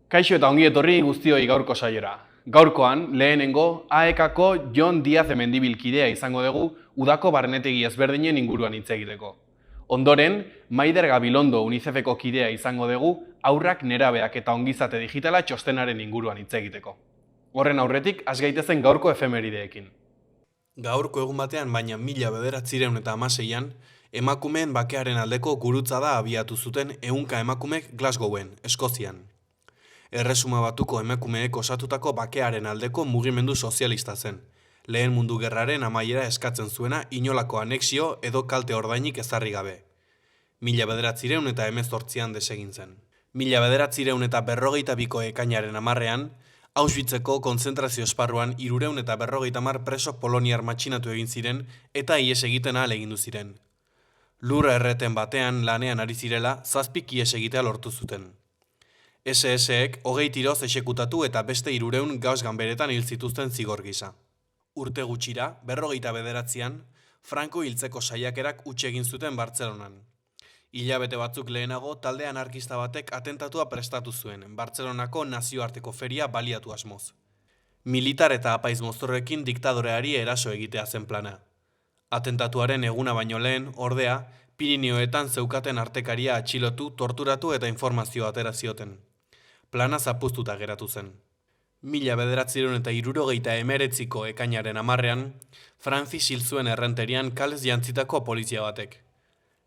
Kaixo eta ongi etorri guztioi gaurko saiora. Gaurkoan, lehenengo, AEK-ko Jon Diaz Hemendibil-kidea izango dugu udako barnetegi ezberdinen inguruan hitz egiteko. Ondoren, Maider Gabilondo UNICEF-eko kidea izango dugu haurrak, nerabeak eta ongizate digitala txostenaren inguruan hitz egiteko. Horren aurretik, has gaitezen gaurko efemerideekin. Gaurko egun batean, baina 1916an, emakumeen bakearen aldeko gurutzada abiatu zuten 100 emakumek Glasgowen, Eskozian. Erresuma Batuko emakumeek osatutako bakearen aldeko mugimendu sozialista zen. Lehen Mundu Gerraren amaiera eskatzen zuena inolako anexio edo kalte ordainik ezarri gabe. 1918an desegin zen. 1942ko ekainaren 10ean, Auschwitzeko kontzentrazio esparruan 350 preso poloniar matxinatu egin ziren eta ihes egiten ahalegindu ziren. Lur erreten batean lanean ari zirela 7 ihes egitea lortu zuten. SS-ek 20 tiroz exekutatu eta beste 300 gauz ganberetan hil zituzten zigor gisa. Urte gutxira, 1949an, Franco hiltzeko saiakerak huts egin zuten Bartzelonan. Hilabete batzuk lehenago, talde anarkista batek atentatua prestatu zuen, Bartzelonako nazioarteko feria baliatu asmoz. Militar eta apaiz mozorrekin diktadoreari eraso egitea zen plana. Atentatuaren eguna baino lehen, ordea, Pirinioetan zeukaten artekaria atxilotu, torturatu eta informazioa atera zioten. Plana zapuztuta geratu zen. 1979ko ekainaren 10ean, Francis hil zuen errenterian kalez jantzitako polizia batek.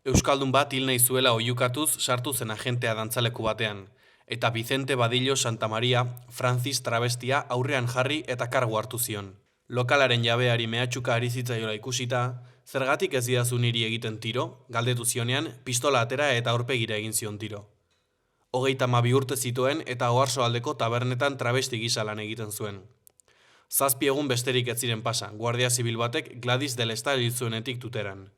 Euskaldun bat hil nahi zuela oihukatuz sartu zen agentea dantzaleku batean, eta Vicente Badillo Santamaria, Francis travestia aurrean jarri eta kargu hartu zion. Lokalaren jabeari mehatxuka ari zitzaiola ikusita, zergatik ez didazu niri egiten tiro, galdetu zionean, pistola atera eta aurpegira egin zion tiro. 32 urte zituen eta Oarsoaldeko tabernetan travesti gisa lan egiten zuen. 7 egun besterik ez ziren pasa, Guardia Zibil batek Gladys del Estar hil zuenetik tuteran.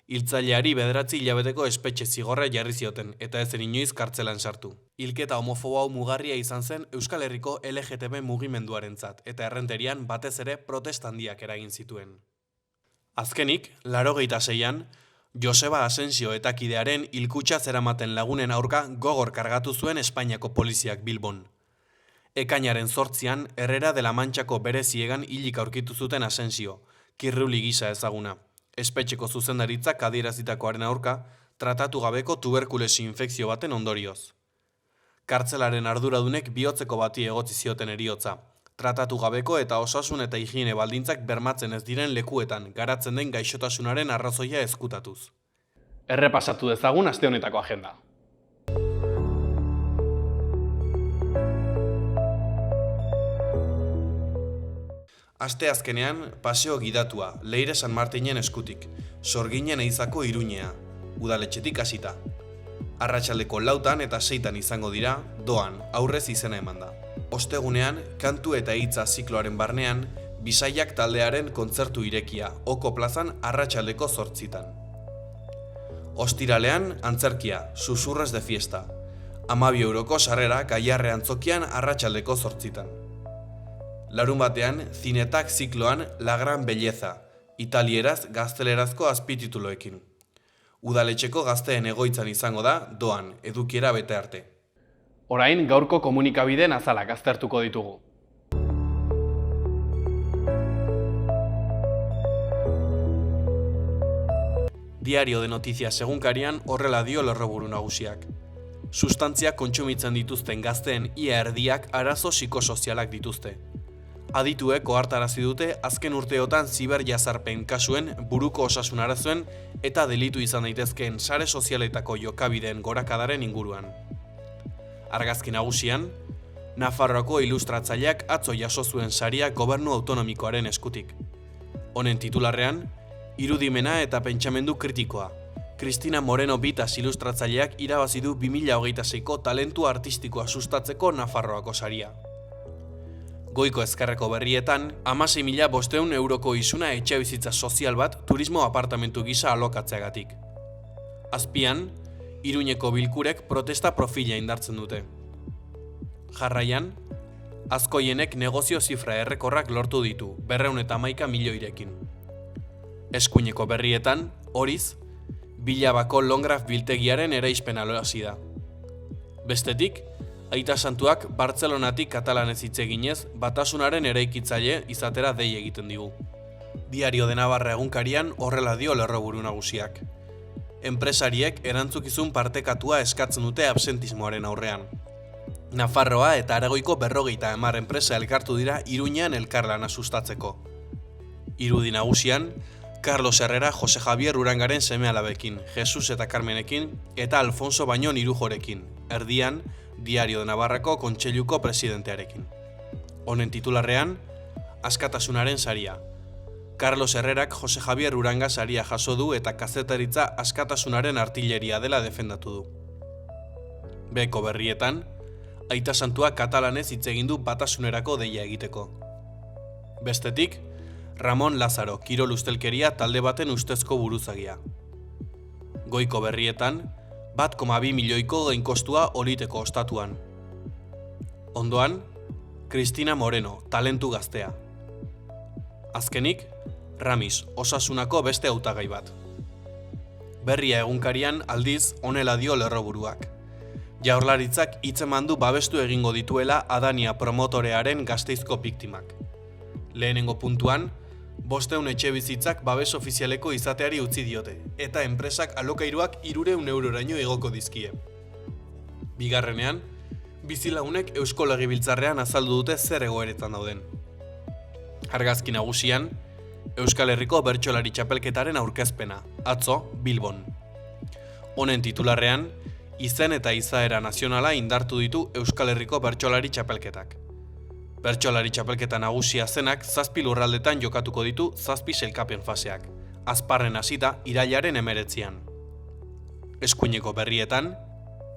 Hiltzaileari 9 hilabeteko espetxe zigorra jarri zioten eta ez zen inoiz kartzelan sartu. Hilketa homofobo hau mugarria izan zen Euskal Herriko LGTB mugimenduarentzat eta errenterian batez ere protesta handiak eragin zituen. Azkenik, 86an, Joseba Asensio eta kidearen hilkutxa zeramaten lagunen aurka gogor kargatu zuen Espainiako poliziak Bilbon. Ekainaren 8ean, Herrera de la Manchako bere ziegan hilik aurkitu zuten Asensio, kirruli gisa ezaguna. Espetxeko zuzendaritzak adierazitakoaren aurka, tratatu gabeko tuberkulesi infekzio baten ondorioz. Kartzelaren arduradunek bihotzeko bati egotzi zioten heriotza. Tratatu gabeko eta osasun eta higiene baldintzak bermatzen ez diren lekuetan, garatzen den gaixotasunaren arrazoia ezkutatuz. Errepasatu dezagun aste honetako agenda. Asteazkenean, paseo gidatua, Leire San Martinen eskutik, Sorginen Eizako Iruñea, udaletxetik hasita. Arratsaldeko 4 eta 6 izango dira, doan, aurrez izena emanda. Ostegunean, kantu eta hitza zikloaren barnean, Bisaiak taldearen kontzertu irekia, Oko plazan arratsaldeko 8. Ostiralean, antzerkia, Susurres de fiesta. 12 euroko sarrera Gaiarre antzokian arratsaldeko 8. Larunbatean, Zinetak zikloan La Gran Belleza, italieraz gaztelerazko azpitituloekin. Udaletxeko gazteen egoitzan izango da, doan, edukiera bete arte. Orain, gaurko komunikabideen azalak aztertuko ditugu. Diario de Noticias egunkarian horrela dio lerroburu nagusiak. Sustantzia kontsumitzen dituzten gazteen ia erdiak arazo psikosozialak dituzte. Adituek ohartarazi dute azken urteotan ziberjazarpen kasuen, buruko osasun arazoen eta delitu izan daitezkeen sare sozialetako jokabideen gorakadaren inguruan. Argazki nagusian, Nafarroako ilustratzaileak atzo jaso zuen saria gobernu autonomikoaren eskutik. Honen titularrean, irudimena eta pentsamendu kritikoa. Cristina Moreno Bitas ilustratzaileak irabazi du 2026ko talentu artistikoa sustatzeko Nafarroako saria. Goiko ezkerreko berrietan, 16.500 euroko isuna etxebizitza sozial bat turismo apartamentu gisa alokatzeagatik. Azpian, Iruñeko bilkurek protesta profila indartzen dute. Jarraian, Azkoienek negozio zifra errekorrak lortu ditu, 211 milioirekin. Eskuineko berrietan, Oriz, Bilabako Longraf biltegiaren eraispena hasi da. Bestetik, Aita Santuak Bartzelonatik katalanez hitz eginez, batasunaren eraikitzaile izatera dei egiten digu. Diario de Navarra egunkarian horrela dio lerroburu nagusiak. Enpresariek erantzukizun partekatua eskatzen dute absentismoaren aurrean. Nafarroa eta Aragoiko 50 enpresa elkartu dira Iruñean elkarlana sustatzeko. Irudi nagusian, Carlos Herrera Jose Javier Urangaren seme-alabekin, Jesus eta Carmenekin eta Alfonso Bañon Irujorekin, erdian Diario de Navarrako kontseiluko presidentearekin. Honen titularrean, Askatasunaren saria. Carlos Herrerak Jose Javier Uranga saria jaso du eta kazetaritza askatasunaren artilleria dela defendatu du. Beko berrietan, Aita Santua katalanez hitz egin du batasunerako deia egiteko. Bestetik, Ramon Lázaro kirol ustelkeria talde baten ustezko buruzagia. Goiko berrietan, 1,2 milioiko gainkostua oliteko ostatuan. Ondoan, Cristina Moreno, talentu gaztea. Azkenik, Ramis, osasunako beste hautagai bat. Berria egunkarian aldiz honela dio lerroburuak. Jaurlaritzak hitzeman du babestu egingo dituela Adania promotorearen Gasteizko biktimak. Lehenengo puntuan, 500 etxebizitzak babes ofizialeko izateari utzi diote, eta enpresak alokairuak 300 euroraino igoko dizkie. Bigarrenean, bizilagunek Eusko Legebiltzarrean azaldu dute zer egoeretan dauden. Argazki nagusian, Euskal Herriko bertsolari txapelketaren aurkezpena, atzo Bilbon. Honen titularrean, izen eta izaera nazionala indartu ditu Euskal Herriko bertsolari txapelketak. Bertsolari txapelketa nagusia zenak 7 lurraldetan jokatuko ditu 7 sailkapen faseak, Azparren hasita irailaren 19an. Eskuineko berrietan,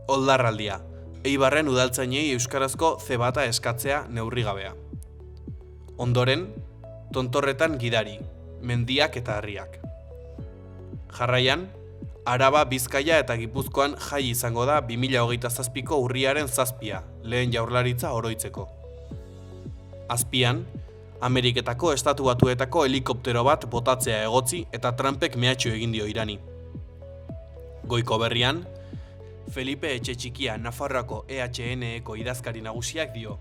oldarraldia, Eibarren udaltzainei euskarazko zebata eskatzea neurrigabea. Ondoren, tontorretan gidari, mendiak eta herriak. Jarraian, Araba, Bizkaia eta Gipuzkoan jai izango da 2027ko urriaren 7, lehen jaurlaritza oroitzeko. Azpian, Ameriketako Estatu Batuetako helikoptero bat botatzea egotzi eta Trumpek mehatxu egin dio Irani. Goiko berrian, Felipe Etxetxikia Nafarroako EHNeko idazkari nagusiak dio: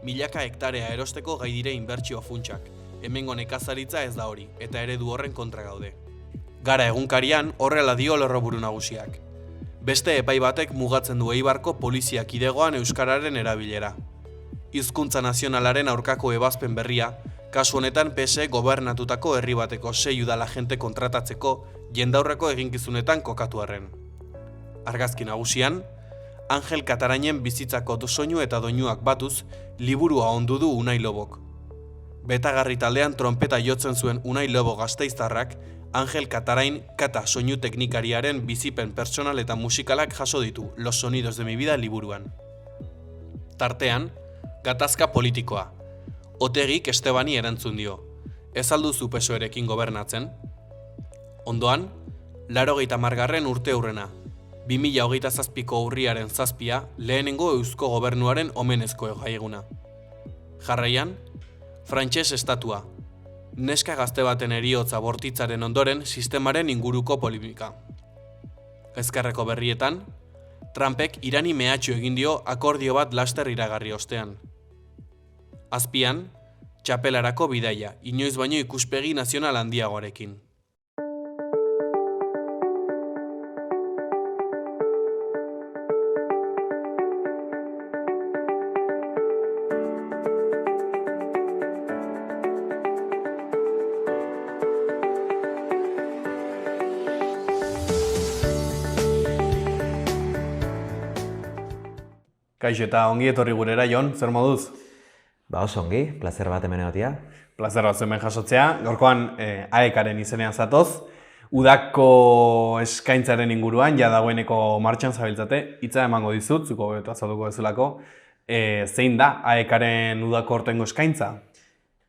milaka hektarea erosteko gai dire inbertsio funtsak, hemengo nekazaritza ez da hori, eta eredu horren kontra gaude. Gara egunkarian horrela dio lerroburu nagusiak. Beste epai batek mugatzen du Eibarko polizia kidegoan euskararen erabilera. Hizkuntza nazionalaren aurkako ebazpen berria, kasu honetan PSE gobernatutako herri bateko 6 udalagente kontratatzeko jendaurreko eginkizunetan kokatu arren. Argazki nagusian, Angel Katarainen bizitzako soinu eta doinuak batuz, liburua ondu du Unai Lobok. Betagarri taldean trompeta jotzen zuen Unai Lobo gasteiztarrak, Angel Katarain kata soinu teknikariaren bizipen pertsonal eta musikalak jaso ditu Los Sonidos de mi vida liburuan. Tartean, gatazka politikoa. Otegik Estebani erantzun dio. Ez alduzu PSOErekin gobernatzen? Ondoan, 80. urte hurrena. 2027ko urriaren 7 lehenengo Eusko Gobernuaren omenezko eguna. Jarraian, frantses estatua. Neska gazte baten heriotza bortitzaren ondoren sistemaren inguruko polemika. Ezkerreko berrietan, Trumpek Irani mehatxu egin dio akordio bat laster iragarri ostean. Azpian, txapelarako bidaia, inoiz baino ikuspegi nazional handiagoarekin. Kaixo eta ongi etorri gurera, Jon, zer moduz? Oso ongi, plazer bat hemen egotea. Plazer bat hemen jasotzea. Gaurkoan AEK-aren izenean zatoz. Udako eskaintzaren inguruan, ja dagoeneko martxan zabiltzate, hitza emango dizut, zuko beto azalduko bezalako. Zein da AEK-aren udako hortengo eskaintza?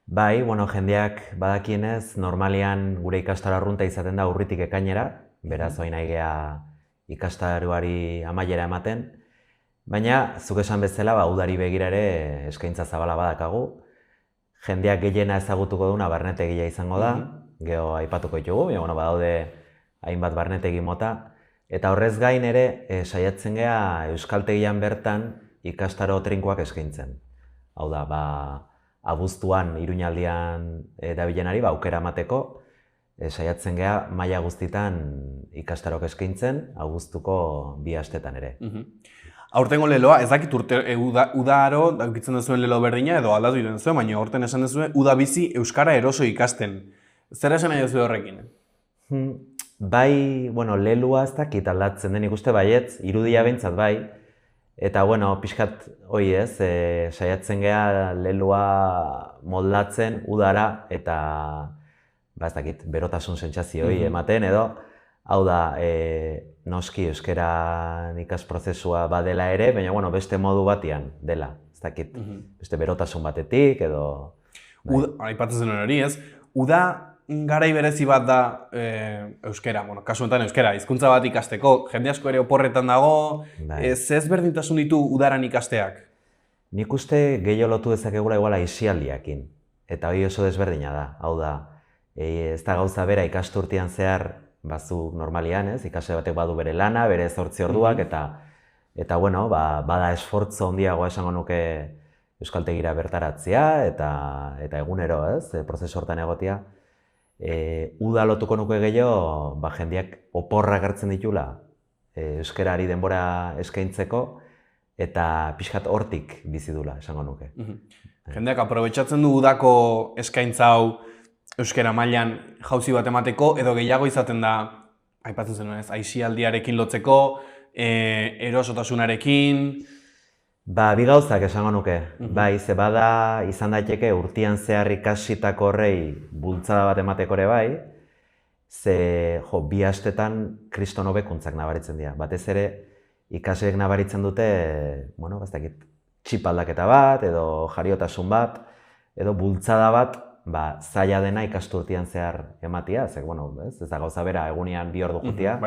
Bai, jendeak badakienez, normalian gure ikastaro arrunta izaten da urritik ekainera, beraz oin nahi gea ikastaroari amaiera ematen. Baina, zuk esan bezala, udari begira ere eskaintza zabala badakagu. Jendeak gehiena ezagutuko duna barnetegia izango da, geho aipatuko ditugu, badaude hainbat barnetegi mota. Eta horrez gain ere, saiatzen gea euskaltegian bertan ikastaro trinkoak eskaintzen. Hau da, abuztuan, Iruñaldian dabilenari, aukera emateko, saiatzen gea maila guztitan ikastarok eskaintzen, abuztuko 2 astetan ere. Aurtengo leloa, ez dakit udaro daukitzen duzuen lelo berdina edo aldatu diren zuen, baina aurten esan duzuen uda bizi euskara eroso ikasten. Zer esan nahi duzu horrekin? Bai, lelua ez dakit aldatzen den ikuste baietz, irudia behintzat bai. Eta, pixkat hoi ez, saiatzen gea lelua moldatzen udara eta, ez dakit, berotasun sentsazio hori ematen edo, hau da, noski euskaran ikas prozesua badela ere, baina, beste modu batian dela, ez dakit, beste berotasun batetik edo... Aipatzen zen hori ez, uda garai berezi bat da euskara, kasu honetan euskara, hizkuntza bat ikasteko, jende asko ere oporretan dago, ez berdintasun ditu udaran ikasteak? Nik uste gehiago lotu dezakegula igual aisialdiakin, eta hori oso desberdina da, hau da, ez da gauza bera ikasturtean zehar bazuk normalian, ez? Ikasle batek badu bere lana, bere 8 orduak, eta bada esfortzo handiagoa esango nuke euskaltegira bertaratzea, eta egunero, ez? Prozesu hortan egotia. Uda lotuko nuke gehiago, jendeak oporrak hartzen ditula euskarari denbora eskaintzeko, eta pixkat hortik bizi dula, esango nuke. Jendeak aprobetxatzen du udako eskaintza hau euskara mailan jauzi bat emateko, edo gehiago izaten da, aipatzen zenuen ez, aisialdiarekin lotzeko, erosotasunarekin... Bi gauzak esango nuke. Bai, ze bada izan daiteke urtean zehar ikasitako horrei bultzada bat emateko ere bai, ze 2 astetan kriston hobekuntzak nabaritzen dira. Batez ere ikasleek nabaritzen dute, ez dakit, txip aldaketa bat, edo jariotasun bat, edo bultzada bat, zaila dena ikasturtean zehar ematia, ez da gauza bera egunean 2 ordu jutia,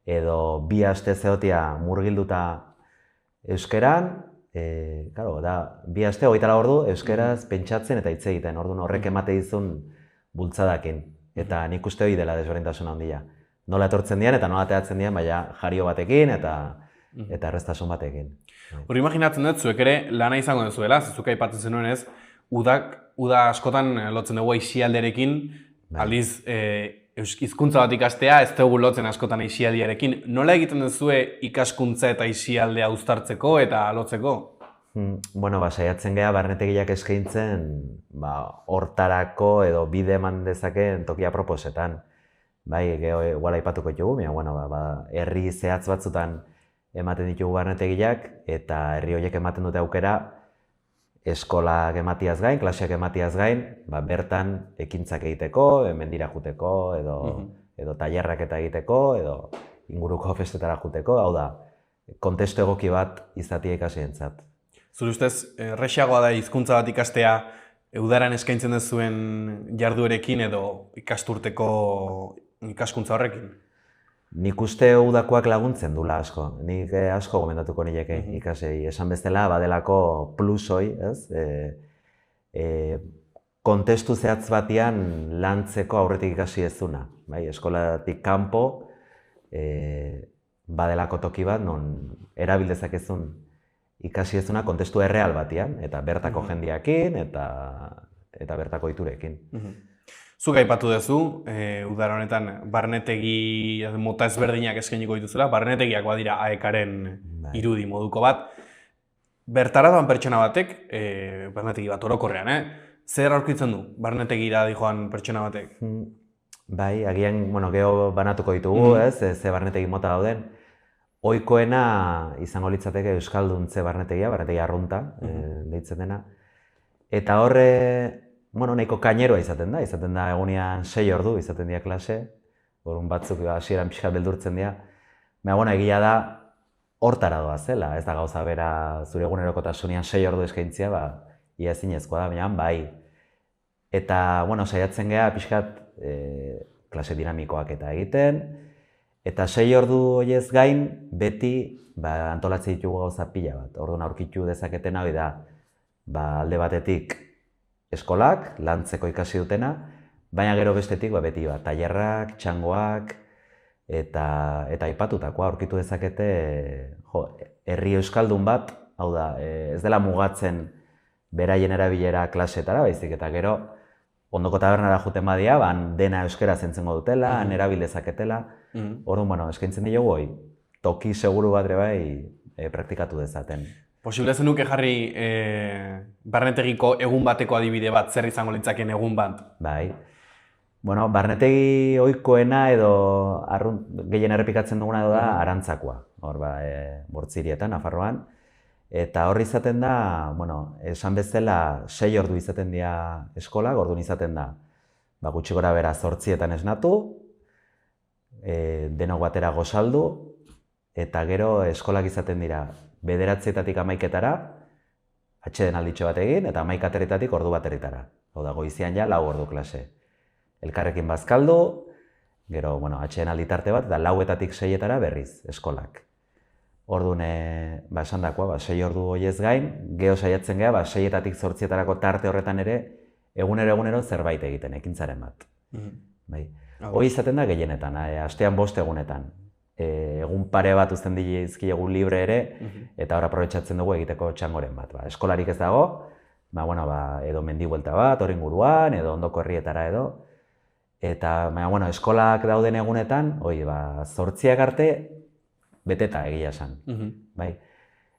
edo 2 aste zehotia murgilduta euskeran, 2 aste, 24 ordu euskeraz pentsatzen eta hitz egiten, orduan horrek emate dizun bultzadakin. Eta nik uste hori dela desberdintasun handia. Nola etortzen dian eta nola ateratzen dian, jario batekin eta erreztasun batekin. Hori imaginatzen dut, zuek ere lana izango duzuela, zuk aipatzen zenuen ez, uda askotan lotzen dugu aisialdearekin, aldiz hizkuntza bat ikastea, ez dugu lotzen askotan aisialdiarekin. Nola egiten duzue ikaskuntza eta aisialdea uztartzeko eta lotzeko? Saiatzen geha barnetegiak eskaintzen hortarako edo bide eman dezakeen tokia proposetan. Bai, igual aipatuko ditugu, herri zehatz batzutan ematen ditugu barnetegiak eta herri horiek ematen dute aukera eskolak ematiaz gain, klaseak ematiaz gain, bertan ekintzak egiteko, mendira juteko, edo tailerrak eta egiteko, edo inguruko festetara juteko, hau da, kontestu egoki bat izatea ikasientzat. Zure ustez, errazagoa da hizkuntza bat ikastea udaran eskaintzen duzuen jarduerekin edo ikasturteko ikaskuntza horrekin? Nik uste udakoak laguntzen dula asko. Nik asko gomendatuko nileke ikasei. Esan bezala, badelako plus hoi, ez? Kontestu zehatz batian lantzeko aurretik ikasi ez duna. Eskolatik kanpo, badelako toki bat, non erabil dezakezun ikasi ez duna kontestu erreal batian, eta bertako jendeakin, eta bertako iturekin. Zuk aipatu duzu, udara honetan barnetegi mota ezberdinak eskainiko dituzela, barnetegiak badira AEK-aren irudi moduko bat. Bertara doan pertsona batek, barnetegi bat orokorrean, zer aurkitzen du barnetegira dijoan pertsona batek? Bai, agian, geho banatuko ditugu, ze barnetegi mota dauden. Ohikoena izango litzateke euskalduntze barnetegia, barnetegi arrunta, deitzen dena. Eta horre, nahiko kaineroa izaten da egunean 6 ordu izaten dira klase, orduan batzuk hasieran pixka beldurtzen dira. Baina, egia da, hortara doa zela, ez da gauza bera zure egunerokotasunean 6 ordu eskaintzia, ia ezinezkoa da, baina bai. Eta, saiatzen geha pixkat klase dinamikoak eta egiten, eta 6 ordu horiez gain, beti antolatzen ditugu gauza pila bat. Orduan aurkitu dezaketen hau da, alde batetik eskolak, lantzeko ikasi dutena, baina gero bestetik beti tailerrak, txangoak, eta aipatutakoa aurkitu dezakete herri euskaldun bat Hau da, ez dela mugatzen beraien erabilera klasetara, baizik eta gero ondoko tabernara juten badia, dena euskera zentzengo dutela, han erabil dezaketela. Orduan, bueno, eskaintzen diogu toki seguru bat ere bai praktikatu dezaten. Posible zenuke jarri barnetegiko egun bateko adibide bat, zer izango litzakeen egun bat? Bai. Bueno, barnetegi ohikoena edo gehien errepikatzen duguna da Arantzakoa. Hor Bortzirietan, Nafarroan. Eta hor izaten da, bueno, esan bezala 6 ordu izaten dira eskolak, orduan izaten da. Gutxi gora bera 8etan esnatu, denok batera gozaldu, eta gero eskolak izaten dira 9etatik 11etara, atxeden alditxo bat egin, eta 11 ordu bateritara. Hau da, goizian ja 4 ordu klase. Elkarrekin bazkaldu, gero, bueno, atxeden alditarte bat, eta 4etatik 6etara berriz, eskolak. Orduan, esan dakoa, 6 ordu hoiez gain, geho saiatzen geha, 6etatik 8etarako tarte horretan ere, egunero zerbait egiten, ekintzaren bat. Hoi izaten da gehienetan, astean 5 egunetan. Egun pare bat uzten dizkiegu libre ere, eta hor aprobetxatzen dugu egiteko txangoren bat. Eskolarik ez dago, edo mendi buelta bat, hor inguruan, edo ondoko herrietara edo. Eta, eskolak dauden egunetan, 8 arte, beteta egia esan.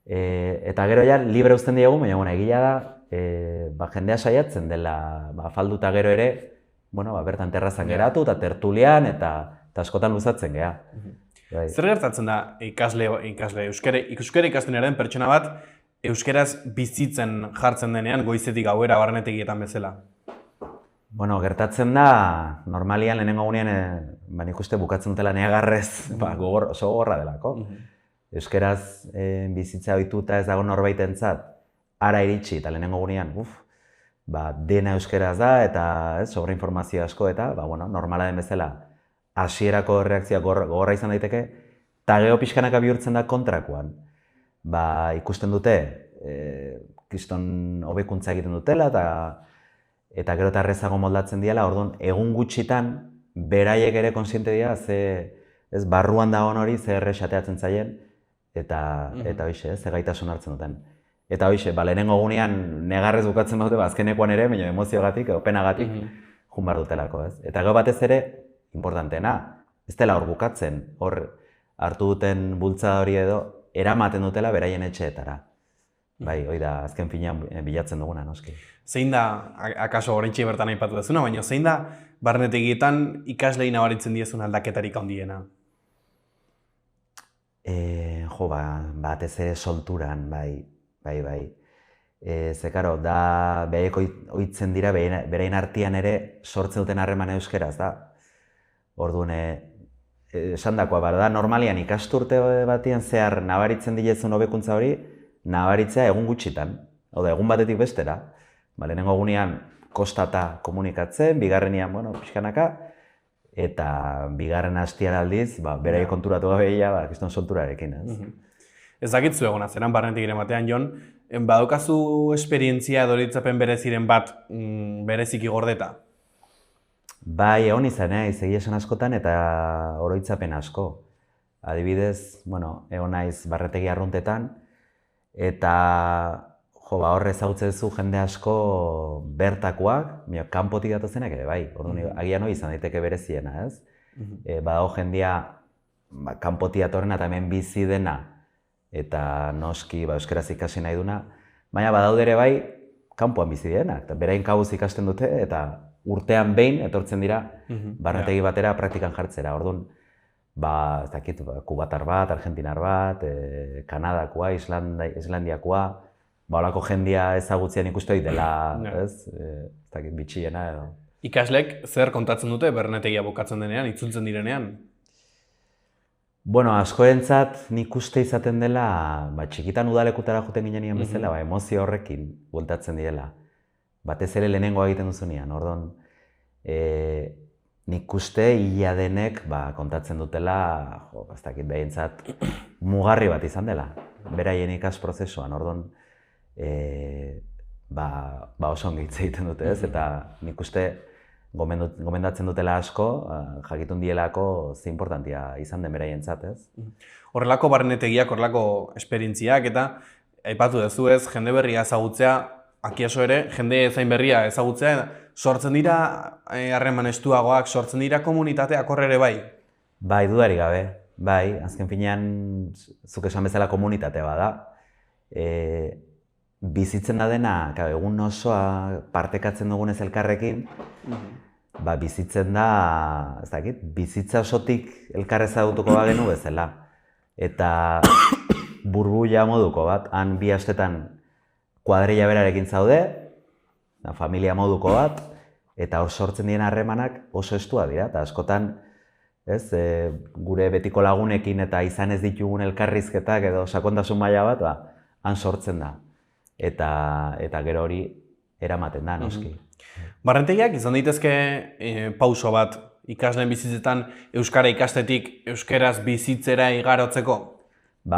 Eta gero ja, libre uzten diegu, baina egia da, jendea saiatzen dela, falduta gero ere, bertan terrazan geratu, eta tertulian, eta askotan luzatzen geha. Zer gertatzen da euskara ikasten eren pertsona bat euskaraz bizitzen jartzen denean goizetik gauera barnetegietan bezala? Bueno, gertatzen da, normalian lehenengo gunean, nik uste bukatzen dutela neagarrez, oso gogorra delako. Euskaraz bizitza ohituta ez dago norbaitentzat, ara iritsi eta lehenengo gunean, dena euskaraz da eta sobreinformazio asko eta, normala den bezala, hasierako reakzioa gogorra izan daiteke, eta geho pixkanaka bihurtzen da kontrakoan. Ikusten dute, kriston hobekuntza egiten dutela, eta gero eta errezago moldatzen diala, orduan, egun gutxitan, beraiek ere konsiente dira, ez barruan dagoen hori, ze errexateatzen zaien, eta hoxe, ze gaitasun hartzen duten. Eta hoxe, lehenengo gunean negarrez bukatzen dute, azkenekoan ere, baina emoziogatik, edo penagatik, junbar dutelako, ez? Eta gero batez ere, importanteena, ez dela hor bukatzen, hor hartu duten bultzada hori edo, eramaten dutela beraien etxeetara. Hoi da, azken finean bilatzen duguna, noski. Zein da, akaso oraintxe bertan aipatu dezuna, baina zein da barnetegietan ikaslei nabaritzen diezun aldaketarik handiena? Batez ere solturan, bai. Ze, karo, da, behaiek ohitzen dira, berain artean ere sortzen duten harreman euskeraz, da. Orduan, esan dakoa, da, normalian ikasturte batian zehar nabaritzen dilezun hobekuntza hori, nabaritzea egun gutxitan, egun batetik bestera. Lehenengo gunean kostata komunikatzen, bigarrenian, pixkanaka, eta bigarren hastian aldiz, berai konturatu gabeia, kriston solturarekin, ez? Ez dakitzu egona zeran barnetegiren batean, Jon, badokazu esperientzia edo ditzapen bereziren bat bereziki gordeta? Bai, egon izan, egia esan askotan eta oroitzapen asko. Adibidez, egon naiz barretegi arruntetan, eta horre ezagutzen zu jende asko bertakoak, kanpotik datozenak ere, bai, agian hori izan daiteke bereziena, ez? Badago jendia kanpotik datorrena eta hemen bizi dena, eta noski euskaraz ikasi nahi duna, baina badaude ere bai, kanpoan bizi dena, eta berain kabuz ikasten dute, eta urtean behin etortzen dira barnetegi batera praktikan jartzera. Orduan, ez dakit, kubatar bat, argentinar bat, kanadakoa, islandiakoa, holako jendia ezagutzean ikuste hori dela, ez dakit, bitxiena edo. Ikaslek zer kontatzen dute barnetegia bukatzen denean, itzultzen direnean? Bueno, askorentzat nik uste izaten dela, txikitan udalekutara joten ginen bezala, emozio horrekin bueltatzen direla. Batez ere lehenengoa egiten duzunean, orduan, nik uste ia denek kontatzen dutela, ez dakit behintzat, mugarri bat izan dela, beraien ikas prozesuan, orduan, oso ongi hitz egiten dute, ez? Eta nik uste gomendatzen dutela asko, jakitun dielako ze importantia izan den beraientzat, ez? Horrelako barnetegiak, horrelako esperientziak eta aipatu duzu ez, jende berria ezagutzea, akiaso ere, jende ezain berria ezagutzea, sortzen dira harreman estuagoak, sortzen dira komunitateak hor ere bai? Bai, dudarik gabe. Bai, azken finean, zuk esan bezala komunitate bada. Bizitzen da dena, egun osoa partekatzen dugunez elkarrekin, bizitzen da, ez dakit, bizitza osotik elkar ezagutuko bagenu bezala. Eta burbuila moduko bat, han 2 astetan kuadrilla berarekin zaude, familia moduko bat, eta hor sortzen diren harremanak oso estua dira, eta askotan, gure betiko lagunekin eta izan ez ditugun elkarrizketak edo sakontasun maila bat, han sortzen da. Eta gero hori eramaten da, noski. Barnetegiak izan daitezke pauso bat ikasleen bizitzetan euskara ikastetik euskaraz bizitzera igarotzeko?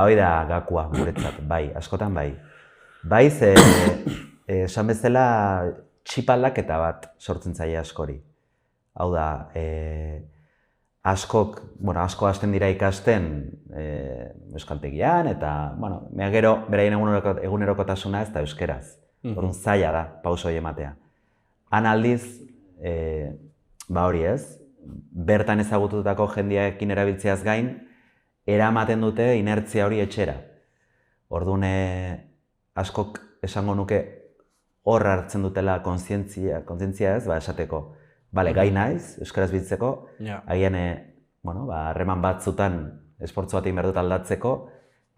Hoi da gakua guretzat, bai, askotan bai. Bai, esan bezala txip aldaketa bat sortzen zaie askori. Hau da, asko hasten dira ikasten euskaltegian eta, gero beraien egunerokotasuna ez da euskeraz. Orduan zaila da pauso hori ematea. Han aldiz, hori ez, bertan ezagututako jendeekin erabiltzeaz gain, eramaten dute inertzia hori etxera. Orduan, askok esango nuke hor hartzen dutela kontzientzia ez, esateko. Gai naiz, euskaraz bizitzeko, agian harreman batzutan esportzu bat egin behar dut aldatzeko,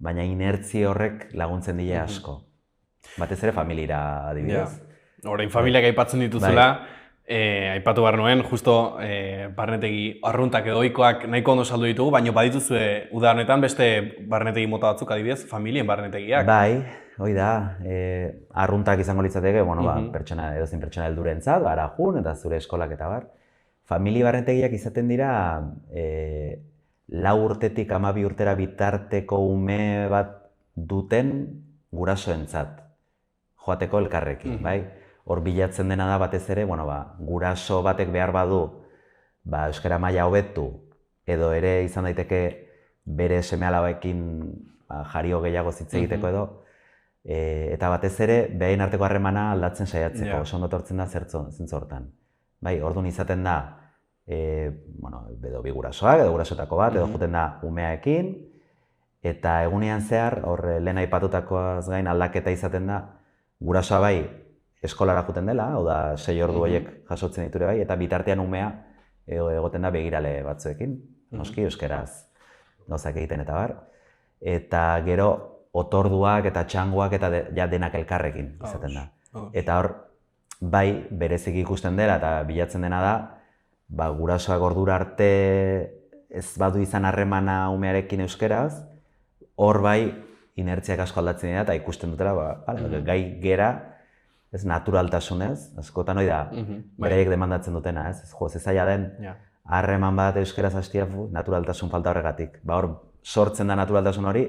baina inertzi horrek laguntzen dile asko. Batez ere familiara adibidez. Orain familiak aipatzen dituzula, aipatu behar nuen, justo barnetegi arruntak edo ohikoak nahiko ondo saldu ditugu, baina badituzue uda honetan beste barnetegi mota batzuk adibidez, familien barnetegiak. Bai, hoi da, arruntak izango litzateke, edozein pertsona heldurentzat, arajun eta zure eskolak eta bar. Familia barnetegiak izaten dira 4 urtetik 12 urtera bitarteko ume bat duten gurasoentzat, joateko elkarrekin, bai? Hor bilatzen dena da batez ere, guraso batek behar badu euskara maila hobetu edo ere izan daiteke bere seme-alabekin jario gehiago hitz egiteko edo, eta batez ere behaien arteko harremana aldatzen saiatzeko, oso ondo etortzen da zentzu hortan. Orduan izaten da, edo bi gurasoak, edo gurasotako bat, edo joten da umeaekin, eta egunean zehar, hor lehen aipatutakoaz gain aldaketa izaten da, gurasoa bai eskolara joten dela, hau da 6 ordu horiek jasotzen diture bai, eta bitartean umea egoten da begirale batzuekin, noski euskeraz gauzak egiten eta bar. Eta gero otorduak eta txangoak eta denak elkarrekin izaten da. Eta hor, bai bereziki ikusten dela eta bilatzen dena da, gurasoak ordura arte ez badu izan harremana umearekin euskeraz, hor bai inertziak asko aldatzen dira eta ikusten dutela, gai gera, ez naturaltasunez, askotan hori da, beraiek demandatzen dutena, ez zaila den, harreman bat euskeraz hastia naturaltasun falta horregatik. Hor sortzen da naturaltasun hori,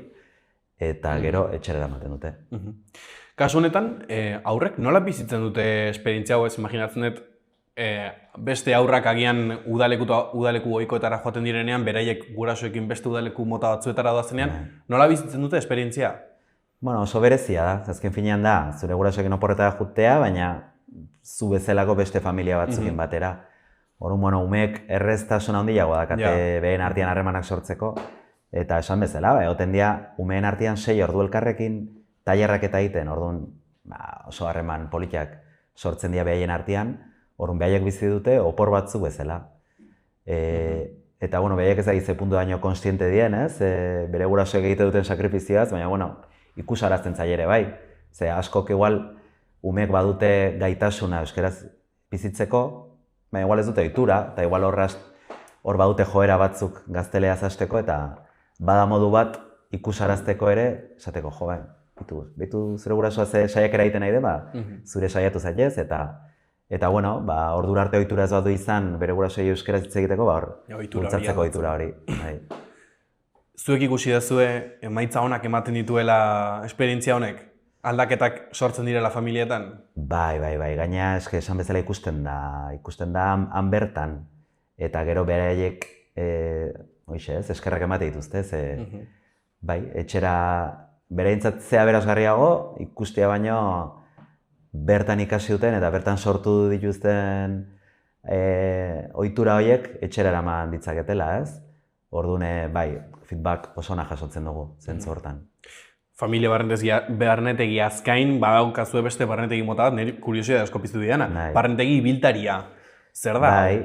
eta gero etxera eramaten dute. Kasu honetan, aurrek nola bizitzen dute esperientzia hau ez, imaginatzen dut, beste aurrak agian udaleku ohikoetara joaten direnean, beraiek gurasoekin beste udaleku mota batzuetara doazenean, nola bizitzen dute esperientzia? Oso berezia da, azken finean da, zure gurasoekin oporretara jutea, baina zu bezalako beste familia batzukin batera. Orduan, umeek erreztasuna handiago dakate behen artean harremanak sortzeko, eta esan bezala, egoten dira, umeen artean 6 ordu elkarrekin tailerrak eta egiten, orduan oso harreman politak sortzen dira behaien artean, orduan behaiek bizi dute opor batzuk bezala. Eta, behaiek ez da ze puntu daño konstiente dien, bere gurasoek egite duten sakrifizioaz, baina, ikusarazten zaie ere bai. Ze askok igual umeek badute gaitasuna euskeraz bizitzeko, baina igual ez dute ohitura, eta igual hor badute joera batzuk gazteleaz hasteko, eta bada modu bat ikusarazteko ere, esateko, behitu zure gurasoa ze saiakera egiten nahi den, zure saiatu zaitez, eta ordura arte ohitura ez badu izan bere gurasoei euskeraz hitz egiteko, bultzatzeko ohitura hori. Zuek ikusi duzue emaitza onak ematen dituela esperientzia honek? Aldaketak sortzen direla familietan? Bai, gaina esan bezala ikusten da han bertan, eta gero beraiek eskerrak emate dituzte, bai, etxera bereintzat zea berazgarriago, ikustea baino bertan ikasi duten eta bertan sortu dituzten ohitura horiek etxera eraman ditzaketela, ez? Orduan, bai, feedback oso ona jasotzen dugu, zentzu hortan. Familia barnetegi azkain, badaukazue beste barnetegi mota bat, niri kuriosia asko piztu diana. Barnetegi ibiltaria, zer da? Bai,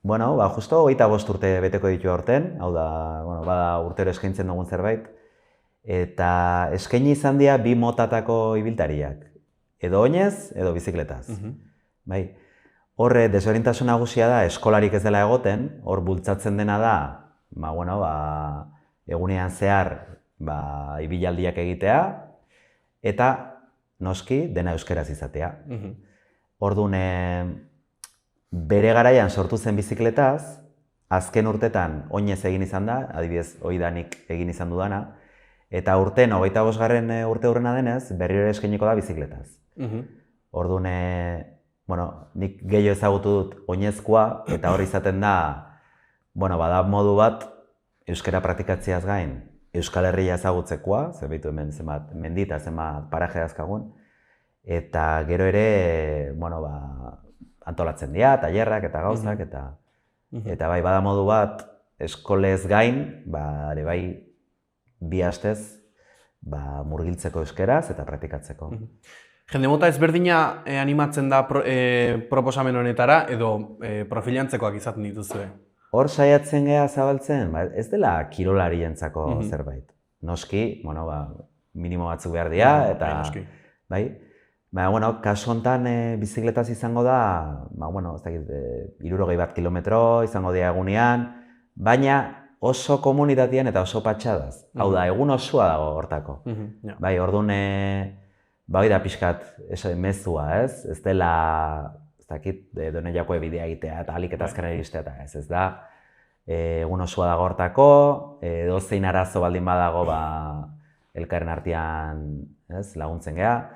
bueno, justo 25 urte beteko ditu aurten, hau da, bada urtero eskaintzen dugun zerbait, eta eskaini izan dira 2 motatako ibiltariak, edo oinez, edo bizikletaz. Bai, horre, desberdintasun nagusia da, eskolarik ez dela egoten, hor bultzatzen dena da, egunean zehar, ibilaldiak egitea, eta noski dena euskeraz izatea. Orduan, bere garaian sortu zen bizikletaz, azken urtetan oinez egin izan da, adibidez, oidanik egin izan dudana, eta urten 25. urte hurrena denez, berriro eskainiko da bizikletaz. Orduan, nik gehiago ezagutu dut oinezkoa, eta hor izaten da, bada modu bat, euskara praktikatziaz gain, Euskal Herria ezagutzekoa, zerbaitu hemen zenbat mendita, zenbat paraje dazkagun, eta gero ere, antolatzen dira, tailerrak eta gauzak, eta bai, bada modu bat, eskolez gain, ere bai, 2 astez, murgiltzeko euskeraz eta praktikatzeko. Jende mota ezberdina animatzen da proposamen honetara, edo profilantzekoak izaten dituzue? Hor saiatzen geha zabaltzen, ez dela kirolarientzako zerbait. Noski, minimo batzuk behar dira, eta... Bai, kasu honetan bizikletaz izango da, 60 kilometro izango dira egunean, baina oso komunitatean eta oso patxadaz. Hau da, egun osoa dago hortako. Bai, orduan, bai da pixkat mezua, ez? Ez dela... Done jako bidea egitea eta alik eta azkaren iristea eta ez da. Egun osoa dago hortako, dozein arazo baldin badago elkarren artean laguntzen geha,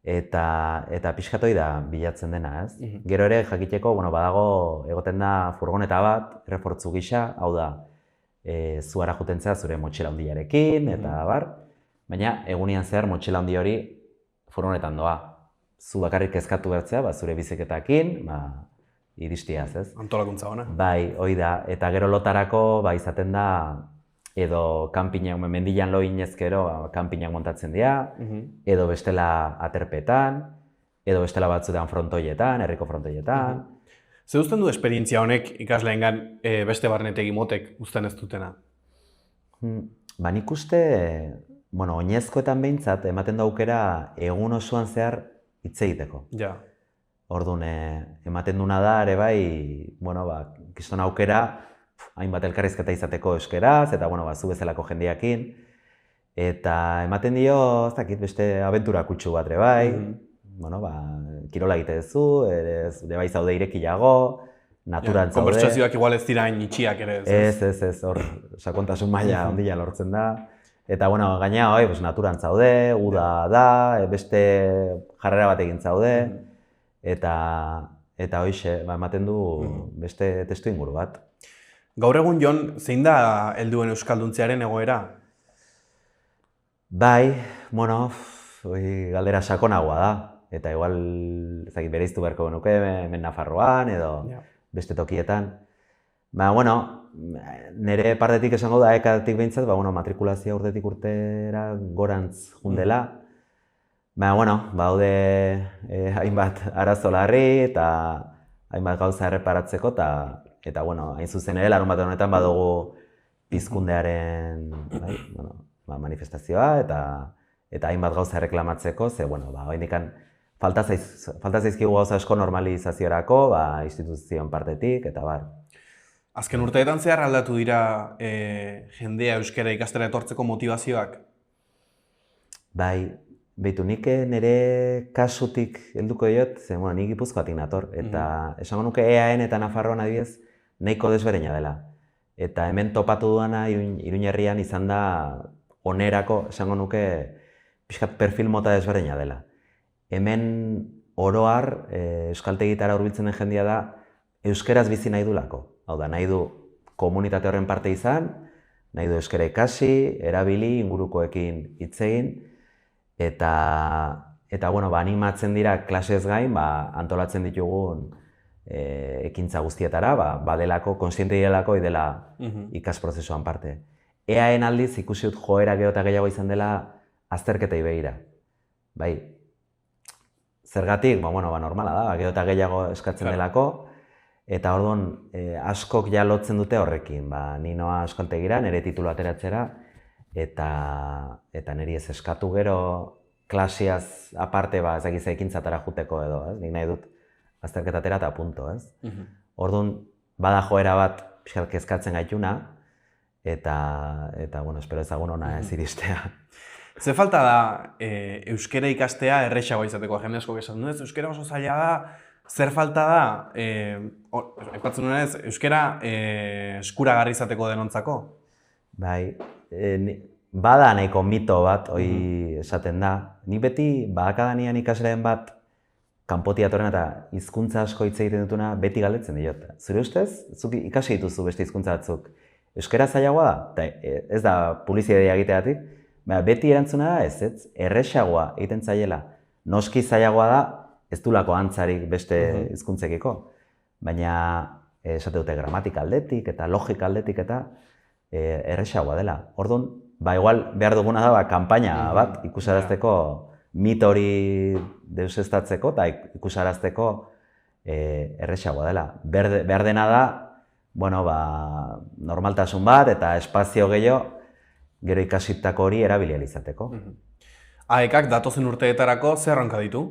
eta pixkatoi da bilatzen dena, ez? Gero ere jakiteko, badago egoten da furgoneta bat, errefortzu gisa, hau da, zuara jutentzea zure motxila handiarekin, eta bar, baina egunean zehar motxila handi hori furgonetan doa. Zu bakarrik kezkatu bertzea, zure biziketakin, iristiaz, ez? Antolakuntza ona. Bai, hoi da. Eta gero lotarako, izaten da, edo kanpinak, mendilan lo inezkero, kanpinak montatzen dira, edo bestela aterpetan, edo bestela batzuetan frontoietan, herriko frontoietan. Zer uzten du esperientzia honek ikasleengan beste barnetegi motek uzten ez dutena? Nik uste, oinezkoetan behintzat, ematen da aukera egun osoan zehar hitz egiteko. Ja. Orduan, ematen duna da, ere bai, kiston aukera, hainbat elkarrizketa izateko euskeraz, eta, zu bezalako jendeakin. Eta ematen dio, ez dakit, beste abentura kutsu bat, ere bai, kirola egite duzu, ere bai zaude irekiago, naturan zaude. Konbertsazioak igual ez dira itxiak ere, ez? Ez, hor, sakontasun maila ondila lortzen da. Eta, gaina, naturan zaude, uda da, beste jarrera bat egin zaude, eta hoixe, ematen du beste testu inguru bat. Gaur egun, Jon, zein da helduen euskalduntzearen egoera? Bai, galdera sakonagoa da, eta igual, bereiztu beharko genuke, hemen Nafarroan, edo beste tokietan. Nire partetik esango da, ekatik behintzat, matrikulazioa urtetik urtera gorantz jundela. Baude hainbat arazo larri eta hainbat gauza erreparatzeko, eta hain zuzen ere, larun bat honetan badugu pizkundearen manifestazioa, eta hainbat gauza erreklamatzeko, ze, haindikan falta zaizkigu gauza asko normalizaziorako, instituzioen partetik, eta bar. Azken urteetan zehar aldatu dira jendea euskara ikastera etortzeko motivazioak? Bai, behitu, nik nire kasutik helduko diot, ze, nik Gipuzkoatik nator, eta esango nuke EAN eta Nafarroan adibidez nahiko desberdina dela. Eta hemen topatu duana Iruñerrian izan da onerako, esango nuke, pixkat perfil mota desberdina dela. Hemen oroar, euskaltegitara hurbiltzen den jendea da, euskeraz bizi nahi du lako. Hau da, nahi du komunitate horren parte izan, nahi du euskara ikasi, erabili, ingurukoekin hitz egin, eta bueno, animatzen dira klasez gain, antolatzen ditugun ekintza guztietara, badelako, konstiente direlako, idela ikasprozesuan parte. EAen aldiz ikusi dut joera gero eta gehiago izan dela azterketei begira. Bai, zergatik, normala da, gero eta gehiago eskatzen delako, eta orduan askok ja lotzen dute horrekin. Ni noa euskaltegira, nire titulu ateratzera, eta niri ez eskatu gero klasiaz aparte, ez dakiz ekintzatara juteko edo, nik nahi dut azterketatera eta punto, ez? Orduan, bada joera bat pixkat kezkatzen gaituna, eta espero ezagun ona ez iristea. Ze falta da euskara ikastea errexagoa izateko, jende asko esaten du ez, euskara oso zaila da, zer falta da, aipatzen nuen ez, euskara eskuragarri izateko denontzako? Bai, bada nahiko mito bat, hori esaten da. Ni beti, akademian ikasleen bat, kanpotik datorren eta hizkuntza asko hitz egiten dutuna beti galdetzen diot. Zure ustez, zuk ikasi dituzu beste hizkuntza batzuk. Euskara zailagoa da, ez da publizitatea egiteagatik, beti erantzuna da ez, errexagoa egiten zaiela. Noski zailagoa da, ez dulako antzarik beste hizkuntzekiko. Baina esate dute gramatika aldetik eta logika aldetik eta errexagoa dela. Orduan, igual behar duguna da kanpaina bat ikusarazteko mito hori deuseztatzeko eta ikusarazteko errexagoa dela. Behar dena da, normaltasun bat eta espazio gehiago gero ikasitako hori erabili ahal izateko. AEKak datozen urteetarako zer erronka ditu?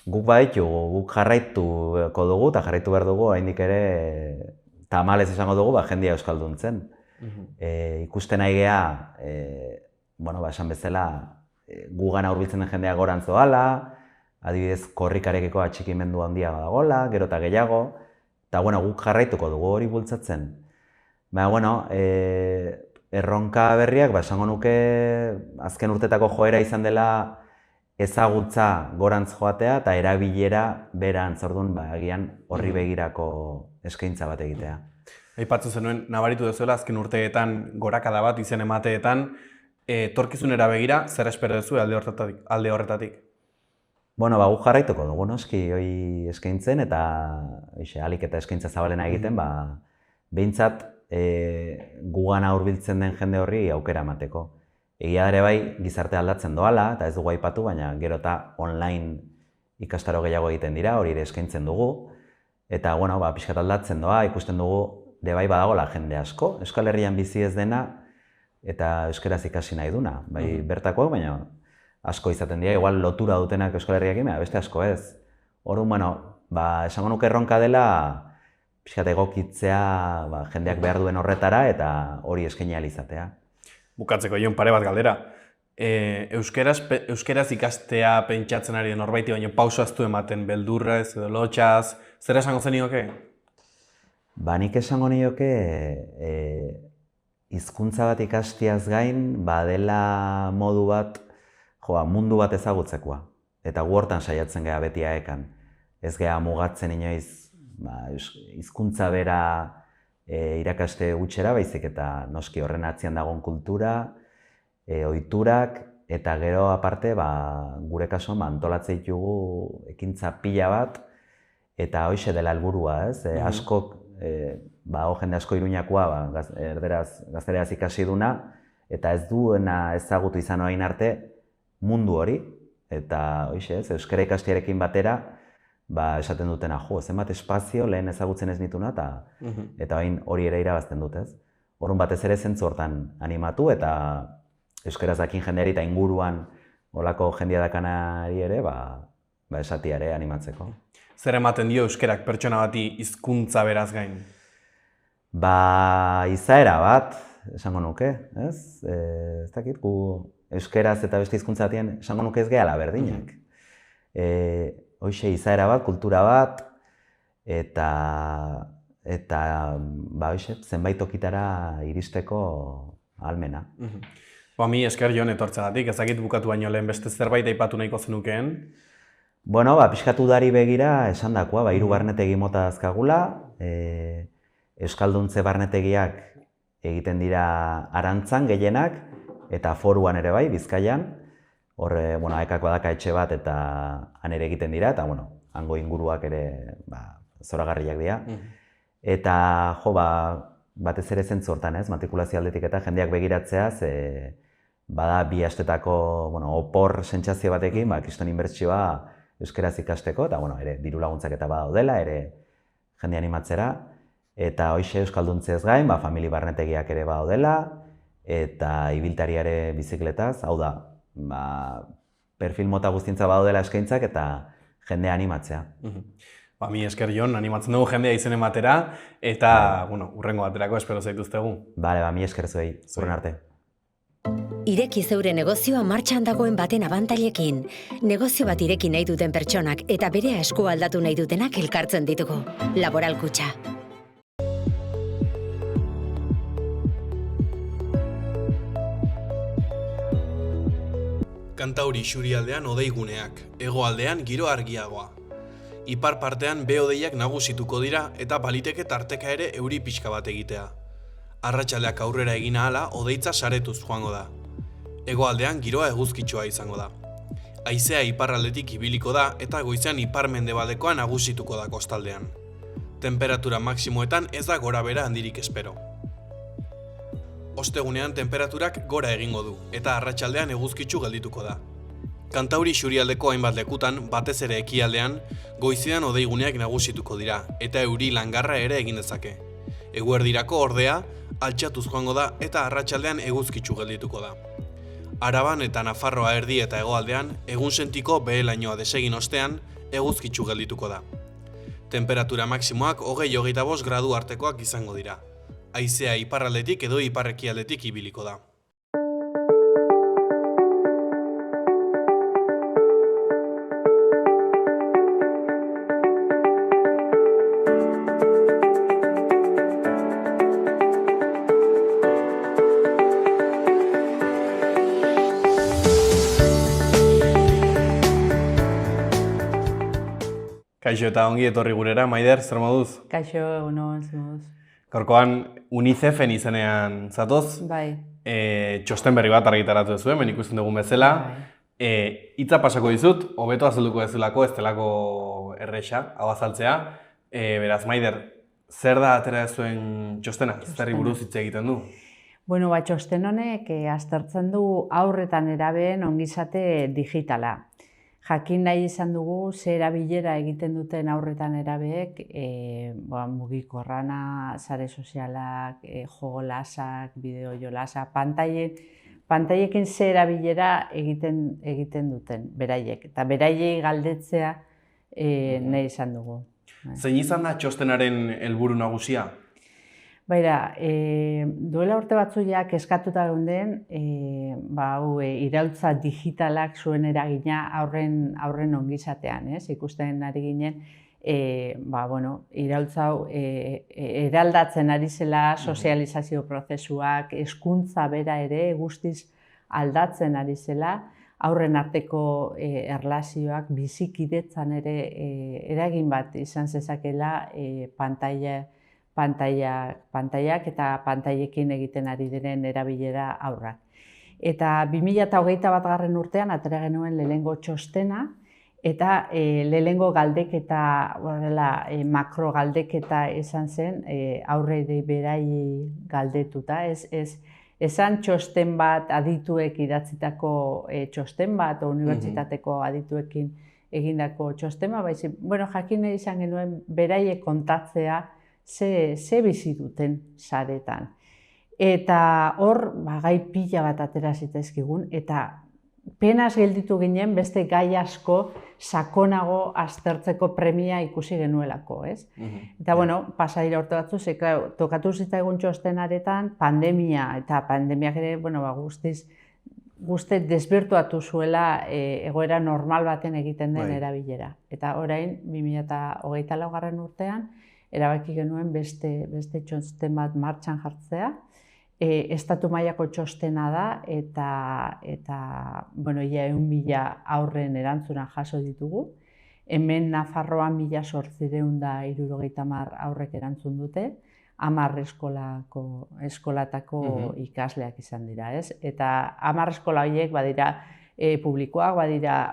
Guk baditugu, guk jarraituko dugu eta jarraitu behar dugu oraindik ere tamalez izango dugu jendia euskalduntzen. Ikusten nahi geha, esan bezala, gugana hurbiltzen den jendea gorantz doala, adibidez korrikarekiko atxikimendu handia dagoela, gero eta gehiago, eta guk jarraituko dugu hori bultzatzen. Erronka berriak, esango nuke azken urtetako joera izan dela ezagutza gorantz joatea eta erabilera berantz, orduan agian horri begirako eskaintza bat egitea. Aipatzen zenuen, nabaritu duzuela azken urteetan gorakada bat izen emateetan, etorkizunera begira, zer espero duzu alde horretatik? Guk jarraituko dugu noski hori eskaintzen eta ahalik eta eskaintza zabalena egiten, behintzat gugana hurbiltzen den jende horri aukera emateko. Egia ere bai gizarte aldatzen doala, eta ez dugu aipatu, baina gero eta online ikastaro gehiago egiten dira, hori ere eskaintzen dugu. Eta, pixkat aldatzen doa, ikusten dugu, bai badagoela jende asko, Euskal Herrian bizi ez dena, eta euskaraz ikasi nahi duna. Bai bertakoak, baina asko izaten dira, igual lotura dutenak Euskal Herriakin, beste asko ez. Orduan, esango nuke erronka dela, pixkat egokitzea jendeak behar duen horretara, eta hori eskaini ahal izatea. Bukatzeko Jon pare bat galdera. Euskaraz ikastea pentsatzen ari den norbaiti, baina pausaztu ematen beldurrez edo lotxaz, zer esango zenioke? Nik esango nioke hizkuntza bat ikastiaz gain, badela modu bat, mundu bat ezagutzekoa. Eta gu hortan saiatzen geha beti AEKan. Ez geha mugatzen inoiz hizkuntza bera irakaste gutxera, baizik eta noski horren atzean dagoen kultura, ohiturak, eta gero aparte gure kasuan antolatzen ditugu ekintza pila bat, eta hoxe dela helburua, ez? Askok, jende asko Iruñakoa, gaztereaz ikasi duna, eta ez duena ezagutu izan orain arte mundu hori, eta hoxe, ez? Euskara ikastiarekin batera, esaten dutena, zenbat espazio lehen ezagutzen ez nituna, eta hori ere irabazten dut, ez? Horren batez ere zentzu hortan animatu, eta euskaraz dakin jendeari eta inguruan olako jendia dakanari ere, esatia ere animatzeko. Zer ematen dio euskarak pertsona bati hizkuntza beraz gain? Izaera bat, esango nuke, ez? Ez dakit, gu euskaraz eta beste hizkuntza batien esango nuke ez gehala berdinak. Hoxe, izaera bat, kultura bat, eta zenbait tokitara iristeko ahalmena. Mi esker Jon etortzeagatik, ezakit bukatu baino lehen beste zerbait aipatu nahiko zenukeen? Pixkat udari begira esan dakoa, hiru barnetegi mota dazkagula, Euskalduntze barnetegiak egiten dira Arantzan gehienak, eta Foruan ere bai, Bizkaian. Hor, AEKak badaka etxe bat eta han ere egiten dira, eta hango inguruak ere zoragarriak dira. Eta, batez ere zentzu hortan, matrikulazio aldetik eta jendeak begiratzeaz, bada bi astetako opor sentsazio batekin, kriston inbertsioa euskaraz ikasteko, eta ere diru laguntzak eta badaudela, ere jende animatzera, eta hoxe euskalduntzez gain, famili barnetegiak ere badaudela, eta ibiltariare bizikletaz, hau da, perfil mota guztientza badaudela eskaintzak eta jendea animatzea. Mi esker Jon, animatzen dugu jendea izen ematera, eta hurrengo baterako espero zaituztegu. Bale, mi esker zuei, zurren arte. Ireki zeure negozioa martxan dagoen baten abantailekin. Negozio bat ireki nahi duten pertsonak eta bere esku aldatu nahi dutenak elkartzen ditugu. Laboral Kutxa. Kantauri isurialdean hodeiguneak, hegoaldean giro argiagoa. Ipar partean behe-hodeiak nagusituko dira eta baliteke tarteka ere euri pixka bat egitea. Arratsaldeak aurrera egin ahala hodeitza saretuz joango da. Hegoaldean giroa eguzkitsua izango da. Haizea iparraldetik ibiliko da eta goizean ipar-mendebaldekoa nagusituko da kostaldean. Temperatura maksimoetan ez da gorabehera handirik espero. Ostegunean temperaturak gora egingo du eta arratsaldean eguzkitsu geldituko da. Kantauri isurialdeko hainbat lekutan, batez ere ekialdean, goizean hodeiguneak nagusituko dira eta euri langarra ere egin dezake. Eguerdirako ordea, altxatuz joango da eta arratsaldean eguzkitsu geldituko da. Araban eta Nafarroa erdi eta hegoaldean, egunsentiko behe-lainoa desegin ostean, eguzkitsu geldituko da. Temperatura maksimoak 20-25 gradu artekoak izango dira. Haizea iparraldetik edo ipar-ekialdetik ibiliko da. Kaixo eta ongi etorri gurera, Maider, zer moduz? Kaixo, zer moduz? Gaurkoan UNICEFen izenean zatoz, Bai. Txosten berri bat argitaratu zuen, ben ikusten dugun bezala. Hitza pasako dizut, hobeto azalduko dezulako, ez delako erresa, hau azaltzea. Beraz, Maider, zer da atera zuen txostena? Zerri buruz hitz egiten du? Bueno, txosten honek aztertzen du haurretan nerabeen ongizate digitala. Jakin nahi izan dugu ze erabilera egiten duten haurretan nerabeek, mugikorrana, sare sozialak, jolasak, bideo jolasa, pantaiekin ze erabilera egiten duten beraiek. Eta beraiei galdetzea nahi izan dugu. Zein izan da txostenaren helburu nagusia? Baina, duela urte batzuiak eskatuta geunden, iraultza digitalak zuen eragina aurren ongizatean, ikusten ari ginen, iraultza hau eraldatzen ari zela sozializazio prozesuak, hezkuntza bera ere guztiz aldatzen ari zela, aurren arteko erlazioak bizikidetzan ere eragin bat izan zezakela pantaiak eta pantaiekin egiten ari diren erabilera aurrak. Eta 2021 urtean atera genuen lehenengo txostena eta lehenengo galdeketa, makro galdeketa izan zen aurrei berai galdetuta. Esan txosten bat adituek idatzitako txosten bat, unibertsitateko adituekin egindako txosten bat, jakin izan genuen beraiek kontatzea ze bizi duten saretan. Eta hor, gai pila bat atera zitezkigun, eta penaz gelditu ginen beste gai asko sakonago aztertzeko premia ikusi genuelako, ez? Eta, pasa dira urte batzu, tokatu zitzaigun txostenaretan pandemia, eta pandemiak ere, guzti desbirtuatu zuela egoera normal baten egiten den erabilera. Eta orain, 2024 urtean, erabaki genuen beste txosten bat martxan jartzea. Estatu mailako txostena da eta 100.000 aurren erantzuna jaso ditugu. Hemen Nafarroan 1.870 aurrek erantzun dute. 10 eskolatako ikasleak izan dira, ez? Eta 10 eskola horiek badira publikoak, badira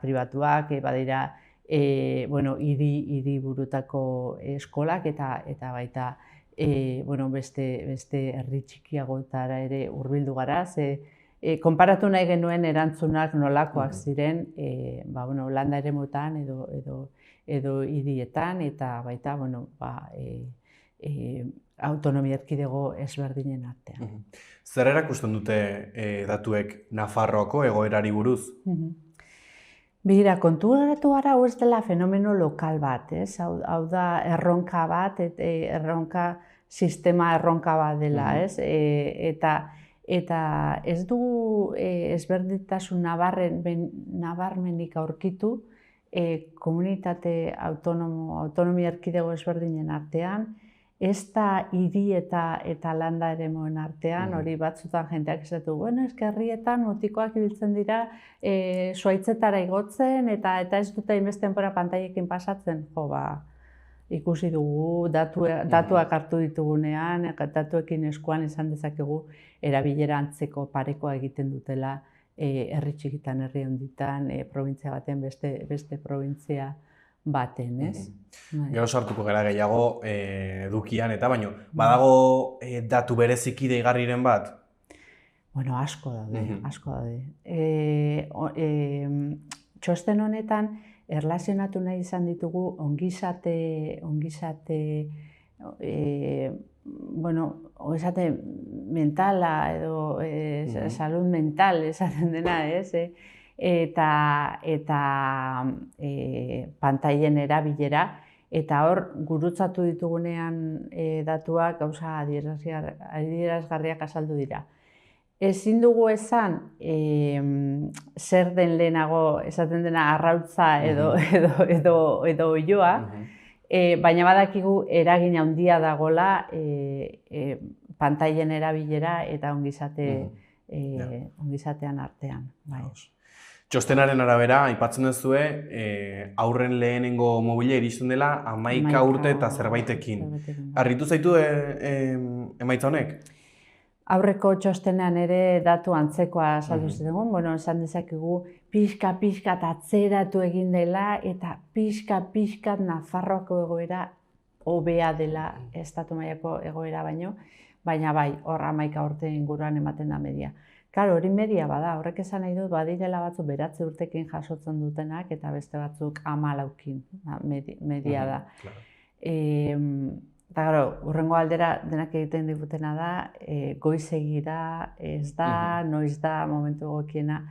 pribatuak, badira hiriburutako eskolak eta baita beste herri txikiagotara ere hurbildu gara, konparatu nahi genuen erantzunak nolakoak ziren landa eremuetan edo hirietan eta baita autonomia erkidego ezberdinen artean. Zer erakusten dute datuek Nafarroako egoerari buruz? Begira, konturatu gara hau ez dela fenomeno lokal bat, ez? Hau da erronka bat, sistema erronka bat dela, ez? Eta ez dugu ezberdintasun nabarmenik aurkitu komunitate autonomia erkidego ezberdinen artean, ez da hiri eta landa eremoen artean, hori batzutan jendeak esatu, herrietan mutikoak ibiltzen dira zuaitzetara igotzen eta ez dute hainbeste denbora pantailekin pasatzen. Ikusi dugu, datuak hartu ditugunean, datuekin eskuan izan dezakegu erabilera antzeko parekoa egiten dutela herri txikitan, herri handitan, probintzia baten beste probintzia baten, ez? Gero sartuko gara gehiago edukian eta baino, badago datu bereziki deigarriren bat? Asko daude. Txosten honetan, erlazionatu nahi izan ditugu ongizate mentala edo salud mental esaten dena, ez? Eta pantailen erabilera, eta hor gurutzatu ditugunean datuak gauza adierazgarriak azaldu dira. Ezin dugu esan zer den lehenago esaten dena arrautza edo oiloa, baina badakigu eragin handia dagola pantailen erabilera eta ongizatean artean. Txostenaren arabera, aipatzen duzue, haurren lehenengo mobila iristen dela 11 urte eta zerbaitekin. Harritu zaitu emaitza honek? Aurreko txostenean ere datu antzekoa azaldu zigun, esan dezakegu pixka atzeratu egin dela eta pixka Nafarroako egoera hobea dela estatu mailako egoera baino, baina bai, hor 11 urte inguruan ematen da media. Karo, hori media bada, horrek esan nahi dut, badirela batzuk 9 urtekin jasotzen dutenak eta beste batzuk 14kin, media da. Eta gero, hurrengo aldera denak egiten digutena da, goizegi da, ez da, noiz da, momentu egokiena.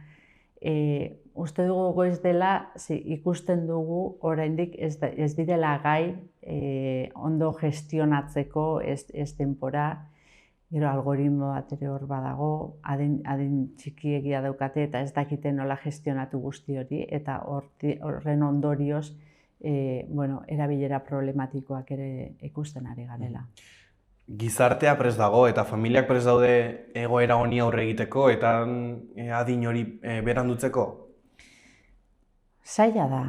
Uste dugu goiz dela, ikusten dugu oraindik ez direla gai ondo gestionatzeko ez denbora. Gero algoritmo bat ere hor badago, adin txikiegia daukate eta ez dakite nola gestionatu guzti hori, eta horren ondorioz erabilera problematikoak ere ikusten ari garela. Gizartea prest dago eta familiak prest daude egoera honi aurre egiteko eta adin hori berandutzeko? Zaila da.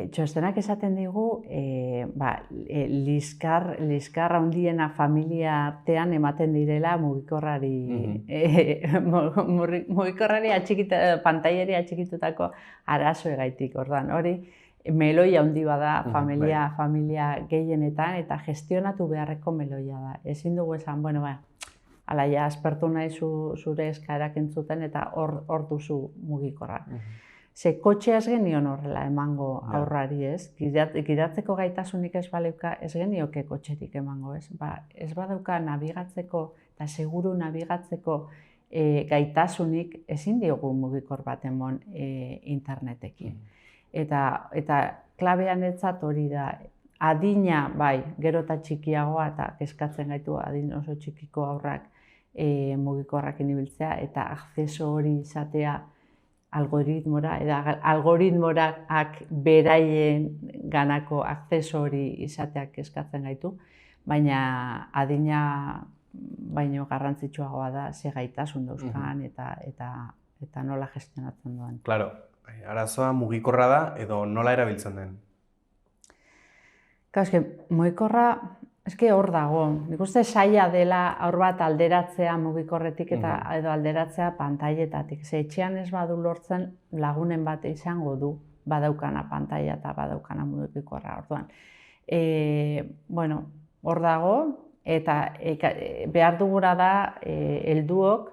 Txostenak esaten digu, liskar handiena familia artean ematen direla mugikorrari pantaileri atxikitutako arazoegaitik. Ordan hori meloia handi bada familia gehienetan eta gestionatu beharreko meloia da. Ezin dugu esan, ala ja aspertu nahi zure eskaerak entzuten eta hor duzu mugikorra. Ze kotxea ez genion horrela emango aurrari, ez? Gidatzeko gaitasunik ez baleuka, ez genioke kotxetik emango, ez? Ez badauka nabigatzeko eta seguru nabigatzeko gaitasunik ezin diogu mugikor bat emon internetekin. Eta klabean etzat hori da, adina, gero eta txikiagoa eta kezkatzen gaitu adin oso txikiko aurrak mugikorrakin ibiltzea eta akzeso hori izatea algoritmora, algoritmorak beraien ganako akzeso hori izateak eskatzen gaitu, baina adina baino garrantzitsuagoa da ze gaitasun dauzkan eta nola gestionatzen duen. Claro, arazoa mugikorra da edo nola erabiltzen den? Mugikorra, hor dago. Nik uste saia dela haur bat alderatzea mugikorretik eta edo alderatzea pantailetatik. Etxean ez badu lortzen lagunen bat izango du badaukana pantaila eta badaukana mugikorra. Orduan, hor dago eta behar dugura da helduok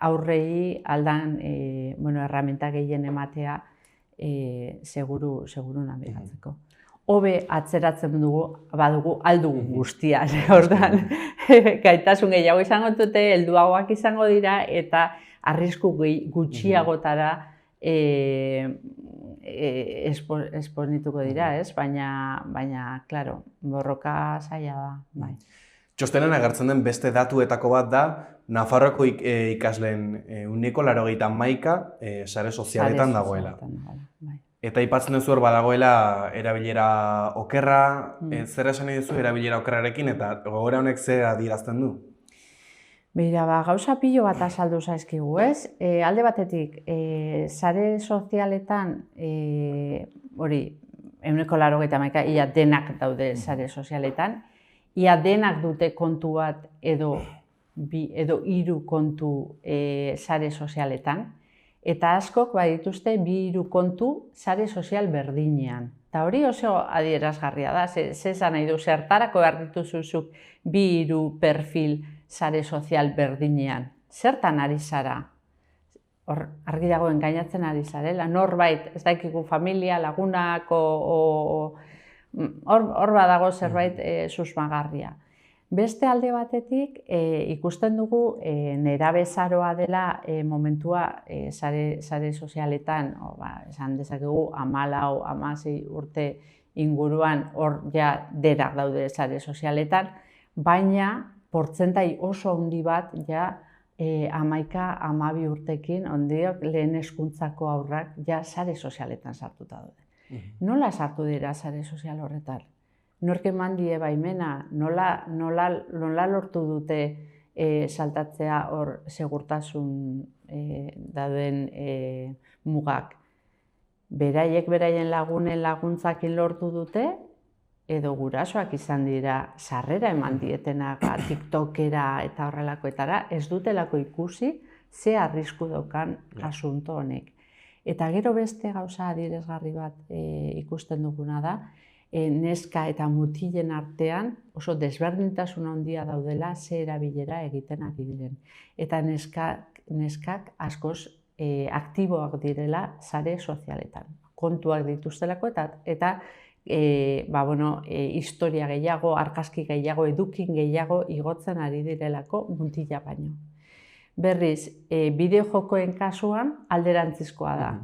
aurrei aldan erraminta gehien ematea seguru nabigatzeko. Hobe atzeratzen badugu aldugu guztia. Orduan, gaitasun gehiago izango dute, helduagoak izango dira eta arrisku gutxiagotara esponituko dira, ez? Baina, klaro, borroka zaila da, bai. Txostenan agertzen den beste datuetako bat da, Nafarroako ikasleen 91% sare sozialetan dagoela. Eta aipatzen duzu hor badagoela erabilera okerra, zer esan nahi duzu erabilera okerrarekin eta gogora honek zer adierazten du? Begira, gauza pilo bat azaldu zaizkigu, ez? Alde batetik, sare sozialetan, hori, 91%, ia denak daude sare sozialetan, ia denak dute kontu bat edo 3 kontu sare sozialetan, eta askok badituzte 2-3 kontu sare sozial berdinean. Eta hori oso adierazgarria da, esan nahi du, zertarako behar dituzuzuk 2-3 perfil sare sozial berdinean. Zertan ari zara? Hor, argi dago engainatzen ari zarela. Norbait, ez dakigu familia, lagunak, hor badago zerbait susmagarria. Beste alde batetik, ikusten dugu nerabezaroa dela momentua sare sozialetan, esan dezakegu 14-16 urte inguruan hor ja denak daude sare sozialetan, baina portzentai oso handi bat ja 11-12 urtekin ondiok lehen hezkuntzako haurrak ja sare sozialetan sartuta daude. Nola sartu dira sare sozial horretan? Nork eman die baimena, nola lortu dute saltatzea hor segurtasun dauden mugak? Beraiek beraien lagunen laguntzakin lortu dute, edo gurasoak izan dira sarrera eman dietenak TikTokera eta horrelakoetara, ez dutelako ikusi ze arrisku daukan asunto honek. Eta gero beste gauza adierazgarri bat ikusten duguna da, neska eta mutilen artean oso desberdintasun handia daudela ze erabilera egiten ari diren. Eta neskak askoz aktiboak direla sare sozialetan. Kontuak dituztelako eta historia gehiago, argazki gehiago, edukin gehiago igotzen ari direlako mutila baino. Berriz, bideo-jokoen kasuan alderantzizkoa da.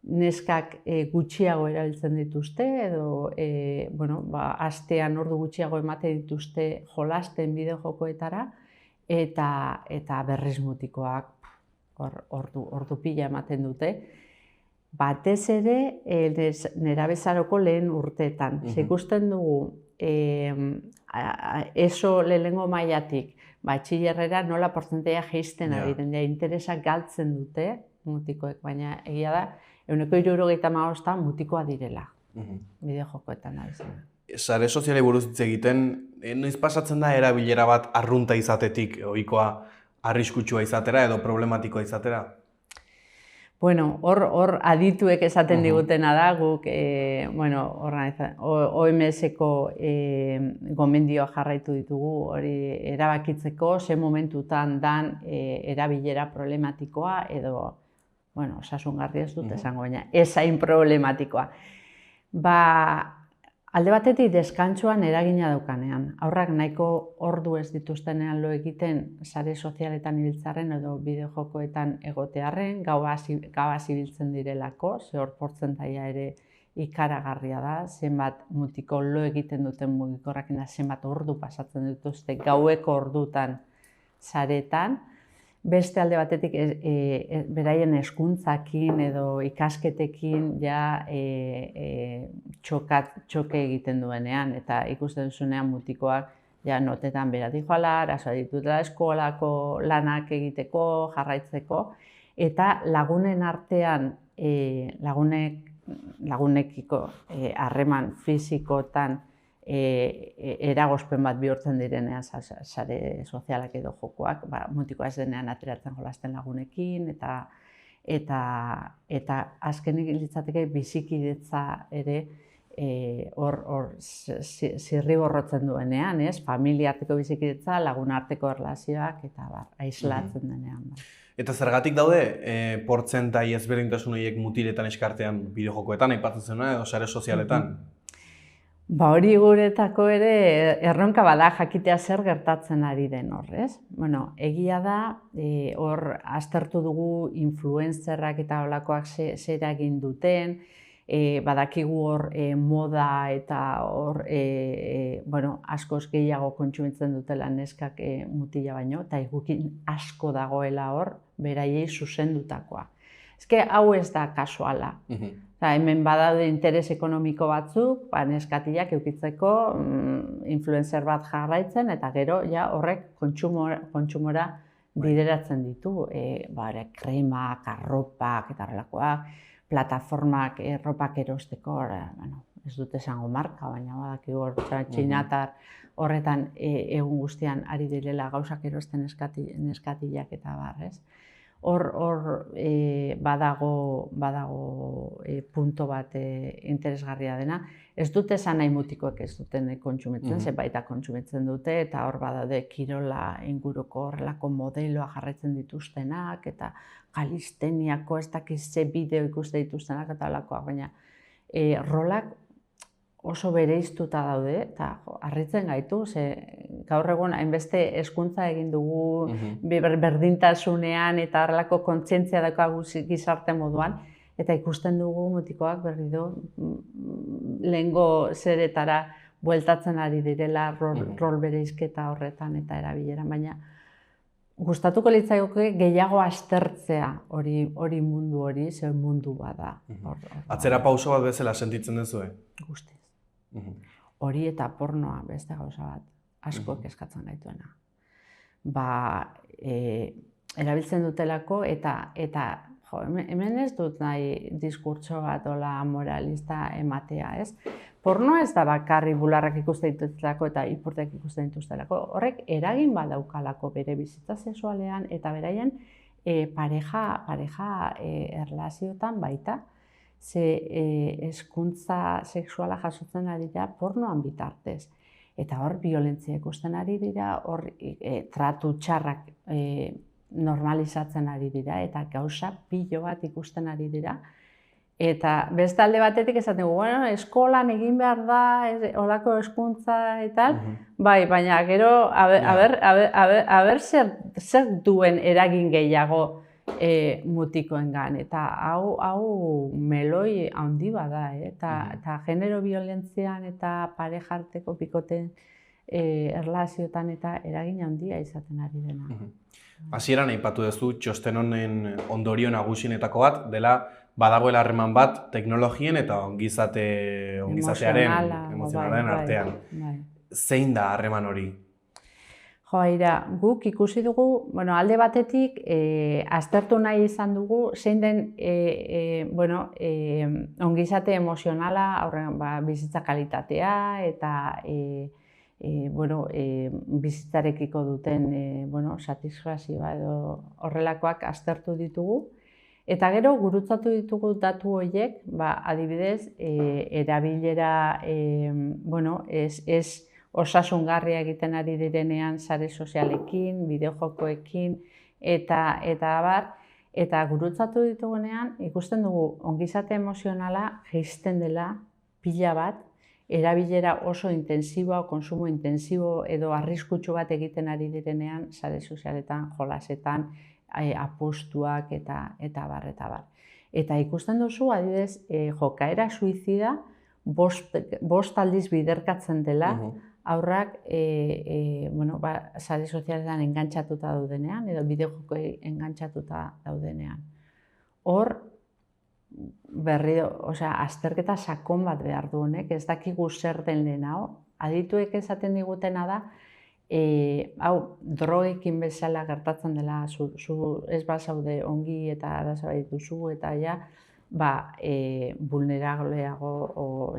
Neskak gutxiago erabiltzen dituzte edo astean ordu gutxiago ematen dituzte jolasten bideo-jokoetara eta berriz mutikoak ordu pila ematen dute. Batez ere nerabezaroko lehen urteetan. Ikusten dugu ESO lehenengo mailatik batxilerrera nola portzenteia jaisten ari den, interesak galtzen dute mutikoek, baina egia da 75% mutikoa direla bideo-jokoetan ari zen. Sare sozialei buruz hitz egiten, noiz pasatzen da erabilera bat arrunta izatetik, ohikoa arriskutsua izatera edo problematikoa izatera? Hor adituek esaten digutena da, guk OMS-eko gomendioa jarraitu ditugu, hori erabakitzeko ze momentutan dan erabilera problematikoa edo, osasungarri ez dut esango, baina ez hain problematikoa. Alde batetik deskantsuan eragina daukanean. Haurrak nahiko ordu ez dituztenean lo egiten sare sozialetan ibiltzarren edo bideo-jokoetan egotearren, gaua zibiltzen direlako, ze hor portzentaia ere ikaragarria da, zenbat mutiko lo egiten duten mugikorrakin, zenbat ordu pasatzen dituzte gaueko ordutan saretan. Beste alde batetik beraien hezkuntzakin edo ikasketekin ja txoke egiten duenean eta ikusten zuenean mutikoak ja notetan beratik joala, arazoa ditutela eskolako lanak egiteko, jarraitzeko eta lagunen artean lagunek lagunekiko harreman fisikotan eragozpen bat bihurtzen direnean sare sozialak edo jokoak, mutikoa ez denean ateratzen jolasten lagunekin, eta azkenik litzateke bizikidetza ere hor zirriborrotzen duenean, familia arteko bizikidetza, lagun arteko erlazioak, eta aislatzen denean. Eta zergatik daude portzentai ezberdintasun horiek mutiletan eskartean bideojokoetan, aipatzen zenuna edo sare sozialetan? Hori guretako ere erronka bada jakitea zer gertatzen ari den horrez. Bueno, egia da, hor aztertu dugu influencerrak eta holakoak zer egin duten, badakigu hor moda eta hor askoz gehiago kontsumitzen dutela neskak mutila baino, eta igukin asko dagoela hor beraiei zuzendutakoa. Ezke hau ez da kasuala. Hemen badaude interes ekonomiko batzuk, neskatilak eukitzeko influencer bat jarraitzen, eta gero horrek kontsumora bideratzen ditu. Kremak, arropak eta horrelakoak, plataformak erropak erosteko, ez dut esango marka, baina badakigu txinatar horretan egun guztian ari direla gauzak erosten neskatilak eta barrez. Hor badago punto bat interesgarria dena. Ez dute esan nahi mutikoek ez duten kontsumitzen, zenbaita kontsumitzen dute, eta hor badaude kirola inguruko horrelako modeloa jarraitzen dituztenak, eta kalisteniako ez dakiz ze bideo ikuste dituztenak, eta holakoak, baina rolak oso bereiztuta daude, eta harritzen gaitu, gaur egun hainbeste hezkuntza egin dugu berdintasunean eta horrelako kontzientzia daukagu gizarte moduan, eta ikusten dugu mutikoak berriro lehengo zeretara bueltatzen ari direla rol bereizketa horretan eta erabileran, baina gustatuko litzaioke gehiago aztertzea hori mundu hori, zer mundu bada. Atzera pauso bat bezala sentitzen duzue? Guztiz. Hori eta pornoa beste gauza bat, askoek eskatzen gaituena. Erabiltzen dutelako eta hemen ez dut nahi diskurtso bat moralista ematea, ez? Pornoa ez da bakarri bularrak ikusten dituztelako eta ipurtek ikusten dituztelako. Horrek eragin badaukalako bere bizitza sexualean eta beraien pareja erlazioetan baita, ze hezkuntza sexuala jasotzen ari dira pornoan bitartez. Eta hor biolentzia ikusten ari dira, hor tratu txarrak normalizatzen ari dira, eta gauza pilo bat ikusten ari dira. Eta beste alde batetik esaten dugu, eskolan egin behar da, holako hezkuntza eta bai, baina gero, aber zer duen eragin gehiago mutikoengan, eta hau meloi handi bada, eta genero biolentzian eta parejarteko bikoten erlazioetan eta eragin handia izaten ari dena. Hasieran aipatu duzu txosten honen ondorio nagusienetako bat dela badagoela harreman bat teknologien eta ongizatearen emozionalaren artean. Zein da harreman hori? Guk ikusi dugu, alde batetik aztertu nahi izan dugu zein den ongizate emozionala, bizitza kalitatea eta bizitzarekiko duten satisfazioa edo horrelakoak aztertu ditugu. Eta gero gurutzatu ditugu datu horiek, adibidez, erabilera ez osasungarria egiten ari direnean sare sozialekin, bideojokoekin eta abar, eta gurutzatu ditugunean ikusten dugu ongizate emozionala jaisten dela pila bat, erabilera oso intensiboa, konsumo intensibo edo arriskutsu bat egiten ari direnean sare sozialetan, jolasetan, apustuak eta bar. Eta ikusten duzu, adibidez, jokaera suizida 5 aldiz biderkatzen dela, aurrak sare sozialetan engantxatuta daudenean, edo bideojokoi engantxatuta daudenean. Hor, azterketa sakon bat behar du honek, ez dakigu zer den lehen hau. Adituek esaten digutena da, drogekin bezala gertatzen dela, zu ez bazaude ongi eta arazoa dituzu, eta vulnerableago o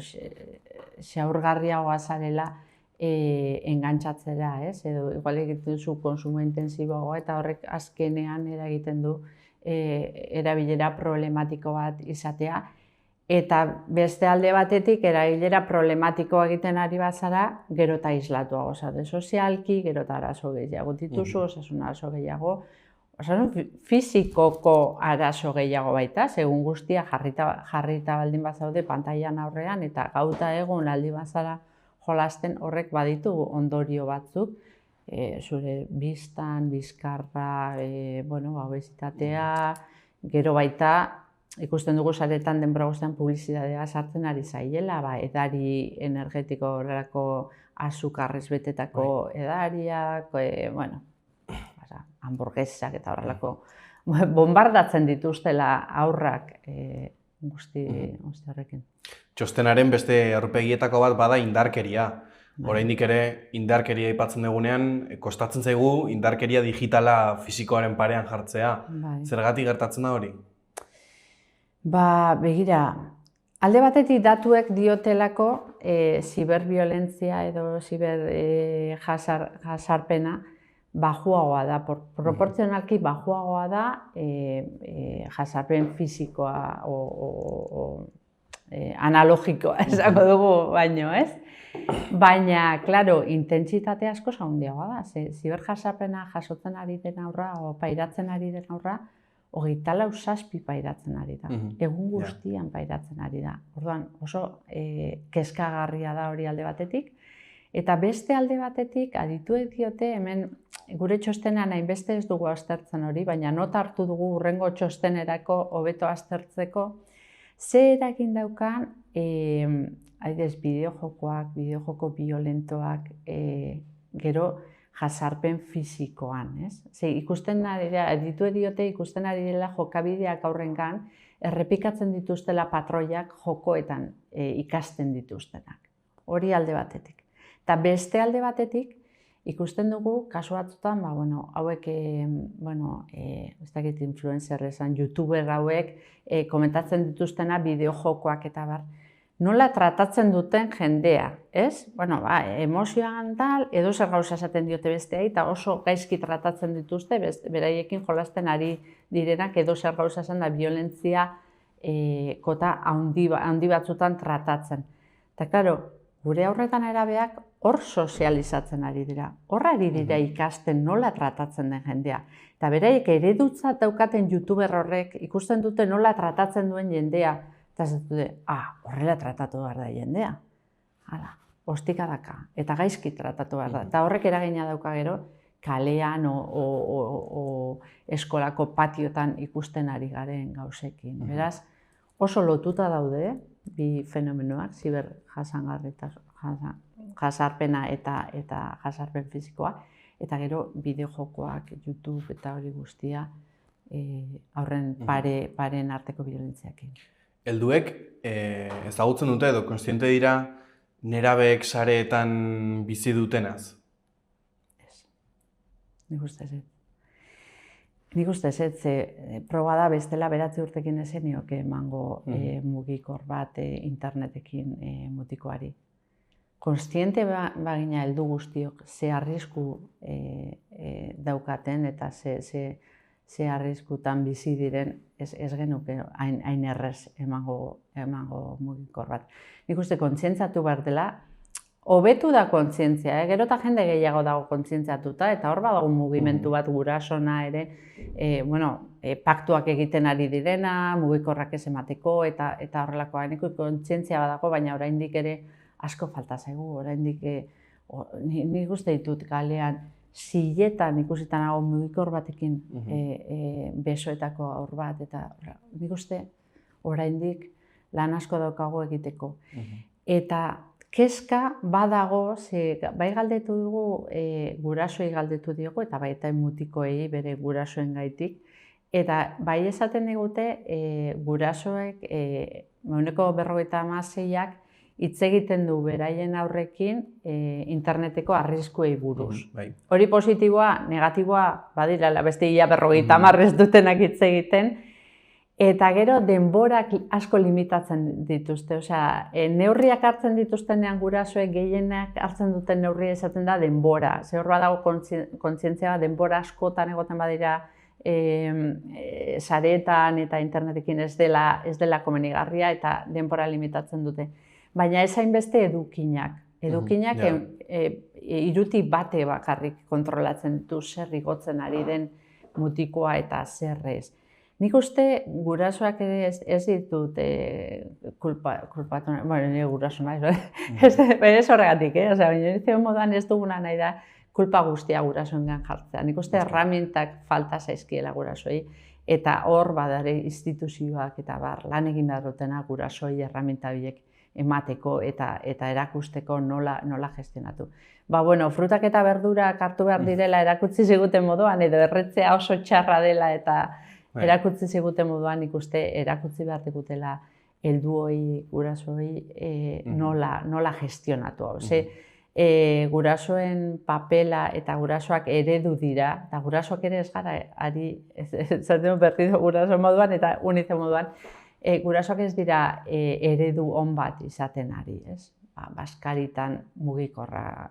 xaurgarriagoa zarela engantzatzera, ez? Edo igual egiten zu konsumo intensiboagoa eta horrek azkenean eragiten du erabilera problematiko bat izatea. Eta beste alde batetik, erabilera problematikoa egiten ari bazara, gero eta aislatuago zaude sozialki, gero eta arazo gehiago dituzu, osasun arazo gehiago, osasun fisikoko arazo gehiago baita, segun guztia jarrita baldin bazaude pantailan aurrean, eta gauta egun aldi bazara jolasten horrek baditu ondorio batzuk, zure biztan, bizkarra, obesitatea, gero baita, ikusten dugu saretan denbora guztian publizitatea sartzen ari zaiela, edari energetiko horrelako azukarrez betetako edariak, hamburguesak eta horrelako bombardatzen dituztela aurrak guzti horrekin. Txostenaren beste aurpegietako bat bada indarkeria. Oraindik ere indarkeria aipatzen dugunean, kostatzen zaigu indarkeria digitala fisikoaren parean jartzea. Zergatik gertatzen da hori? Begira, alde batetik datuek diotelako ziberbiolentzia edo ziberjazarpena bajuagoa da, proportzionalki bajuagoa da jazarpen fisikoa analogikoa esango dugu baino, ez? Baina, klaro, intentsitate asko handiagoa da. Ziberjazarpena jasotzen ari den aurra, o pairatzen ari den aurra, 24/7 pairatzen ari da. Egun guztian pairatzen ari da. Orduan, oso kezkagarria da hori alde batetik. Eta beste alde batetik, adituek diote, hemen gure txostenean hainbeste ez dugu aztertzen hori, baina nota hartu dugu hurrengo txostenerako hobeto aztertzeko, ze eragin daukan, adibidez, bideojokoak, bideojoko biolentoak, gero jazarpen fisikoan, ez? Ikusten ari dira, adituek diote ikusten ari dela jokabideak aurrengan, errepikatzen dituztela patroiak jokoetan ikasten dituztenak. Hori alde batetik. Eta beste alde batetik, ikusten dugu, kasu batzutan, hauek, ez dakit influencer esan, youtuber hauek komentatzen dituztena bideojokoak eta bar, nola tratatzen duten jendea, ez? Emozioan tal, edo zer gauza esaten diote besteai, eta oso gaizki tratatzen dituzte, beraiekin jolasten ari direnak edo zer gauza esan da violentzia kota handi batzutan tratatzen. Eta, klaro, gure aurretan erabeak hor sozializatzen ari dira, hor ari dira ikasten nola tratatzen den jendea. Eta beraiek eredutzat daukaten youtuber horrek ikusten dute nola tratatzen duen jendea, eta ez dute, horrela tratatu behar da jendea. Hala, ostikadaka, eta gaizki tratatu behar da. Eta horrek eragina dauka gero, kalean o eskolako patiotan ikusten ari garen gauzekin. Beraz, oso lotuta daude, bi fenomenoak, jazarpena eta jazarpen fisikoa, eta gero bideojokoak, YouTube eta hori guztia aurren paren arteko biolentziakin. Helduek ezagutzen dute edo kontziente dira nerabeek sareetan bizi dutenaz? Ez. Nik uste ez. Nik uste ez, proba da bestela 9 urtekin ezenioke emango mugikor bat internetekin mutikoari. Kontziente bagina heldu guztiok ze arrisku daukaten eta ze arriskutan bizi diren ez genuke hain errez emango mugikor bat. Nik uste kontzientzatu behar dela, hobetu da kontzientzia, gero eta jende gehiago dago kontzientziatuta, eta hor badago mugimendu bat gurasona ere, paktuak egiten ari direna, mugikorrak ez emateko, eta horrelakoa. Nik kontzientzia badago, baina oraindik ere asko falta zaigu, oraindik nik uste ditut kalean, ziletan ikusitan nago mugikor batekin besoetako aur bat, eta nik uste oraindik lan asko daukago egiteko. Eta kezka badago, bai galdetu dugu, gurasoei galdetu diogu, eta baita mutikoei bere gurasoen gaitik, eta bai esaten digute gurasoek, 56%ak hitz egiten du beraien aurrekin interneteko arriskuei buruz. Hori positiboa, negatiboa, badira, beste 50% ez dutenak hitz egiten, Eta gero denborak asko limitatzen dituzte. Osea, neurriak hartzen dituztenean gurasoek gehienak hartzen duten neurria esaten da denbora. Ze hor badago kontzientzia denbora askotan egoten badira saretan eta internetekin ez dela komenigarria eta denbora limitatzen dute. Baina ez hainbeste edukinak. Edukinak hirutik bate bakarrik kontrolatzen ditu zer igotzen ari den mutikoa eta zer ez. Nik uste gurasoak ere ez ditut kulpatu, bueno, nire guraso naiz, ez horregatik, baina nire moduan ez duguna nahi da kulpa guztia gurasoengan jartzea. Nik uste herramientak falta zaizkiela gurasoei, eta hor badare instituzioak eta lan egin behar dutena gurasoei herramienta horiek emateko eta erakusteko nola gestionatu. Bueno, frutak eta berdurak hartu behar direla erakutsi ziguten moduan, edo erretzea oso txarra dela eta erakutsi ziguten moduan ikuste erakutsi behar digutela helduoi, gurasoei nola gestionatu hau. Gurasoen papela eta gurasoak eredu dira, eta gurasoak ere ez gara ari, zaten berriz guraso moduan eta unize moduan, gurasoak ez dira eredu on bat izaten ari, ez? Baskaritan mugikorra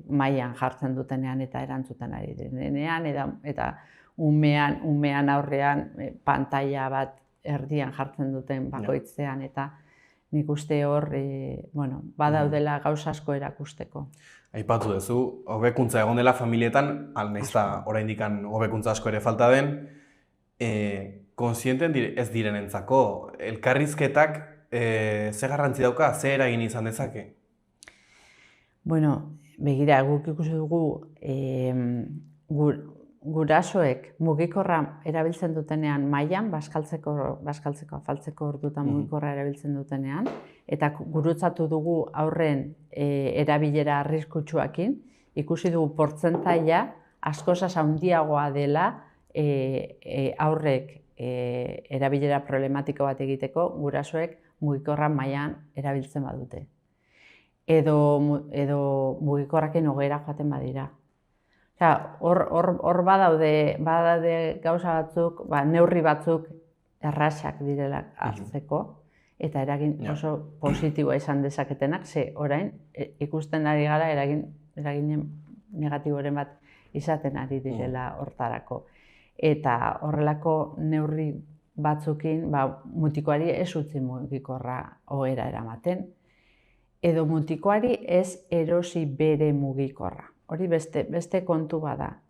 mailan jartzen dutenean eta erantzuten ari denean, eta umean aurrean pantaila bat erdian jartzen duten bakoitzean, eta nik uste hor, badaudela gauza asko erakusteko. Aipatu duzu, hobekuntza egon dela familietan, nahiz eta oraindik hobekuntza asko ere falta den, kontzienten ez direnentzako, elkarrizketak ze garrantzi dauka, ze eragin izan dezake? Bueno, begira, guk ikusi dugu gurasoek mugikorra erabiltzen dutenean mailan, baskaltzeko, afaltzeko ordutan mugikorra erabiltzen dutenean, eta gurutzatu dugu aurren erabilera arriskutsuekin, ikusi dugu portzentaia askozaz handiagoa dela aurrek erabilera problematiko bat egiteko gurasoek mugikorra mailan erabiltzen badute. Edo mugikorrakin hogera joaten badira. Hor badaude gauza batzuk, neurri batzuk errazak direla hartzeko, eta eragin oso positiboa izan dezaketenak, ze orain ikusten ari gara eragin negatiboren bat izaten ari direla hortarako. Eta horrelako neurri batzukin mutikoari ez utzi mugikorra ohera eramaten, edo mutikoari ez erosi bere mugikorra. Hori beste kontu bada.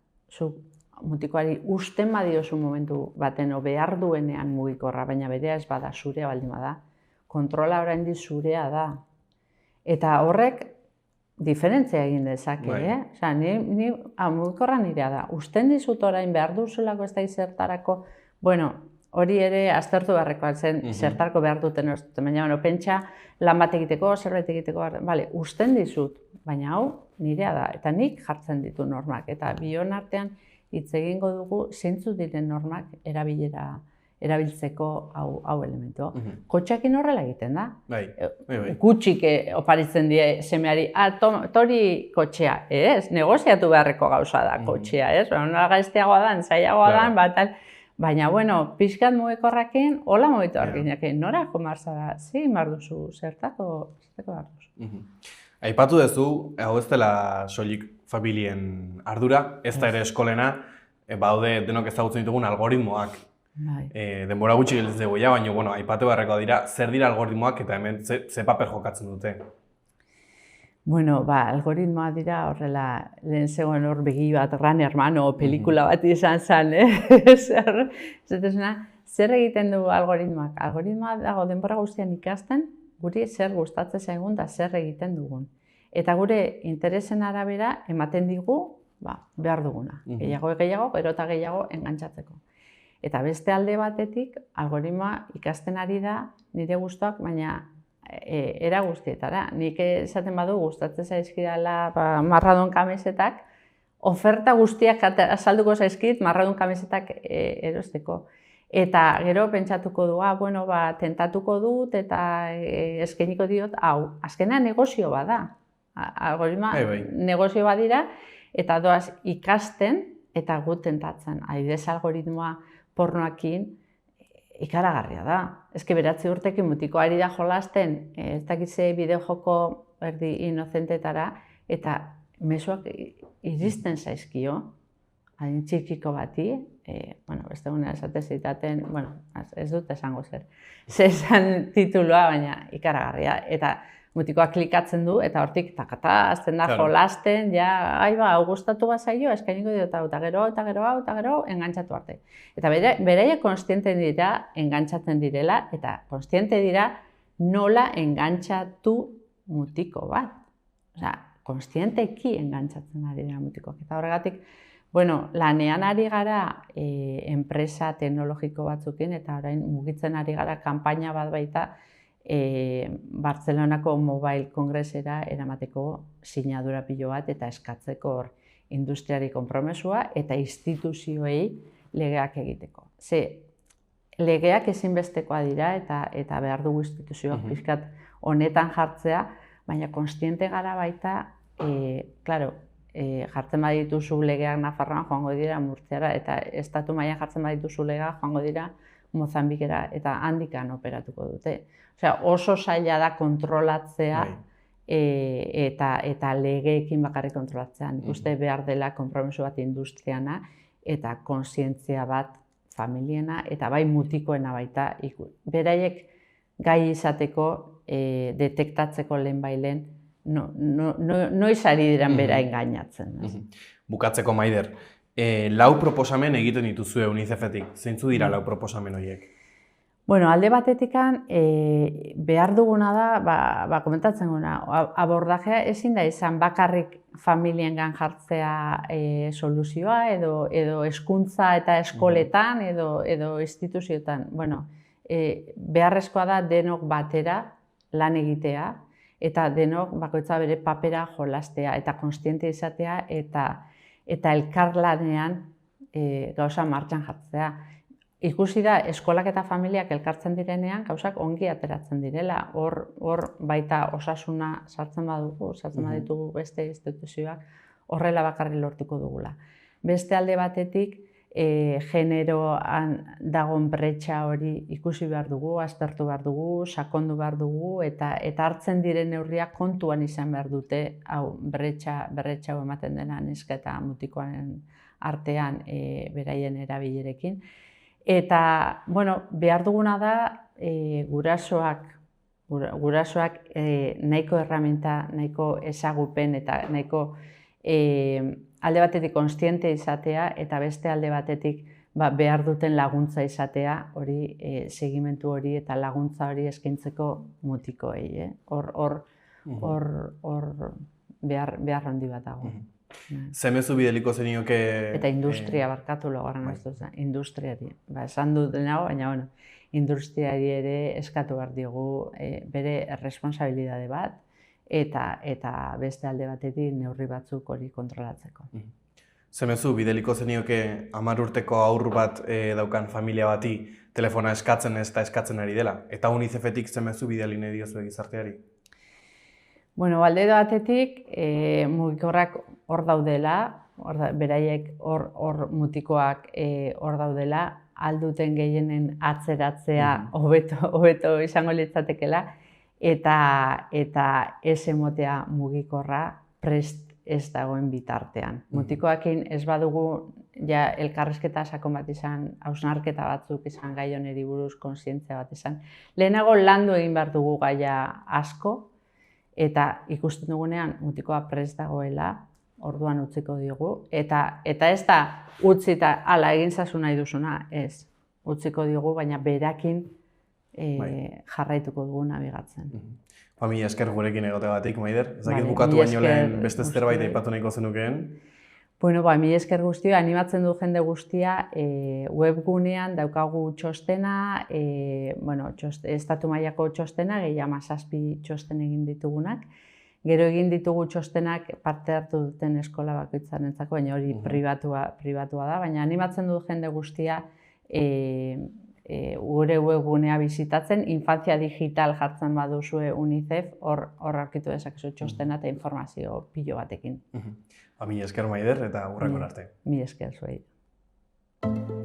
Mutikoari usten badiozu momentu baten behar duenean mugikorra, baina berea ez bada, zurea baldin bada. Kontrola oraindik zurea da. Eta horrek diferentzia egin dezake, ni mugikorra nirea da. Usten dizut orain behar duzulako ez da izertarako, hori ere aztertu beharrekoa zen, zertarako behar duten baina pentsa lan bat egiteko, zerbait egiteko, usten dizut, baina hau nirea da, eta nik jartzen ditu normak, eta bion artean hitz egingo dugu zeintzuk diren normak erabiltzeko hau elementu. Kotxeekin horrela egiten da. Gutxik oparitzen die semeari, tori kotxea, ez? Negoziatu beharreko gauza da kotxea, ez? Nola gaizteagoa da, zailagoa da, baina, pixkat mugikorrakin, hola mugitu arginekin, nora komarzara, zein behar duzu, zertako behar duzu. Aipatu duzu, hau ez dela soilik familien ardura, ez da ere eskolena, baude denok ezagutzen ditugun algoritmoak. Denbora gutxi gelditzen dugu, baina aipatu beharreko dira, zer dira algoritmoak eta hemen ze paper jokatzen dute? Algoritmoa dira horrela, lehen zegoen hor begi bat, Gran Hermano, pelikula bat izan zen, zer egiten du algoritmoak? Algoritmoa dago denbora guztian ikasten, guri zer gustatzen zaigun da zer egiten dugun. Eta gure interesen arabera ematen digu behar duguna. Gehiago, gero eta gehiago engantzatzeko. Eta beste alde batetik, algoritmoa ikasten ari da nire gustuak, baina era guztietara. Nik esaten badu gustatzen zaizkidala marradun kamisetak, oferta guztiak azalduko zaizkit marradun kamisetak erosteko. Eta gero pentsatuko du, tentatuko dut eta eskainiko diot, azkenean negozio bada. Algoritmoa negozio badira eta doaz ikasten eta gu tentatzen. Adibidez algoritmoa pornoakin, ikaragarria da. Ezke 9 urtekin mutiko ari da jolasten, ez dakize bideo-joko erdi inozentetara, eta mezuak iristen zaizkio, adin txikiko bati, beste gunea esate zitaten, ez dut esango zer esan titulua, baina ikaragarria, eta mutikoak klikatzen du, eta hortik takata, azten da jolasten, hau gustatu bazaio, eskainiko dio eta gero, engantzatu arte. Eta beraiek konstiente dira, engantzatzen direla, eta konstiente dira nola engantzatu mutiko bat. Osea, konstienteki engantzatzen ari dira mutikoak. Eta horregatik, lanean ari gara enpresa teknologiko batzukin, eta orain mugitzen ari gara kanpaina bat baita, Bartzelonako Mobile Kongresera eramateko sinadura pilo bat eta eskatzeko industriari konpromesua eta instituzioei legeak egiteko. Ze, legeak ezinbestekoa dira eta behar dugu instituzioak pixkat honetan jartzea, baina konstiente gara baita, jartzen badituzu legeak Nafarroan joango dira Murtziara, eta estatu mailan jartzen badituzu legeak joango dira Mozambikera, eta handikan operatuko dute. Osea, oso zaila da kontrolatzea eta legeekin bakarrik kontrolatzea. Nik uste behar dela konpromiso bat industriana eta kontzientzia bat familiena eta bai mutikoena baita. Beraiek gai izateko, detektatzeko lehenbailen, noiz ari diren bera engainatzen. Bukatzeko, Maider, 4 proposamen egiten dituzue UNICEF-etik. Zeintzu dira 4 proposamen horiek? Alde batetikan, behar duguna da, komentatzen guna, abordajea ezin da izan bakarrik familiengan jartzea soluzioa, edo hezkuntza eta eskoletan, edo instituzioetan. Beharrezkoa da denok batera lan egitea, eta denok bakoitza bere papera jolastea, eta konstiente izatea, eta elkarlanean gauza martxan jartzea. Ikusi da, eskolak eta familiak elkartzen direnean, gauzak ongi ateratzen direla. Hor baita osasuna sartzen baditugu beste instituzioak, horrela bakarri lortuko dugula. Beste alde batetik, generoan dagoen bretxa hori ikusi behar dugu, aztertu behar dugu, sakondu behar dugu, eta hartzen diren neurriak kontuan izan behar dute, hau bretxa hau ematen dena neska eta mutikoaren artean beraien erabilerekin. Eta, behar duguna da gurasoak nahiko erraminta, nahiko ezagupen eta nahiko alde batetik konstiente izatea eta beste alde batetik behar duten laguntza izatea, hori segimentu hori eta laguntza hori eskaintzeko mutikoei. Hor behar handi bat dago. Zemezu bideliko zenioke... Eta industria barkatu logarren ez dut, industriari. Esan dut nago, baina industriari ere eskatu behar diogu bere responsabilidade bat, eta beste alde batetik neurri batzuk hori kontrolatzeko. Zemezu bideliko zenioke 10 urteko haur bat daukan familia bati telefona eskatzen ez da eskatzen ari dela, eta UNICEF-etik zemezu bideli nahi diozu gizarteari? Alde batetik, mugikorrak hor daudela, beraiek hor mutikoak hor daudela, alduten gehienen atzeratzea hobeto izango litzatekela, eta ez emotea mugikorra prest ez dagoen bitartean. Mutikoakin ez badugu elkarrizketa sakon bat izan, hausnarketa batzuk izan gai honeri buruz, kontzientzia bat izan. Lehenago landu egin behar dugu gaia asko, eta ikusten dugunean mutikoa prest dagoela, orduan utziko diogu, eta ez da utzi eta hala egin zazu nahi duzuna, ez. Utziko diogu, baina berakin jarraituko dugu nabigatzen. Mila esker gurekin egoteagatik, Maider. Ez dakit bukatu baino lehen beste zerbait aipatu nahiko zenukeen. Mila esker guztia, animatzen du jende guztia, webgunean daukagu txostena, estatu mailako txostena, gehi 17 txosten egin ditugunak. Gero egin ditugu txostenak parte hartu duten eskola bakoitzarentzako, baina hori pribatua da, baina animatzen du jende guztia gure webgunea bizitatzen, infantzia digital jartzen baduzue UNICEF, hor aurkitu dezakezu txostena eta informazio pilo batekin. Mila esker, Maider, eta hurrengo arte. Mila esker zuei.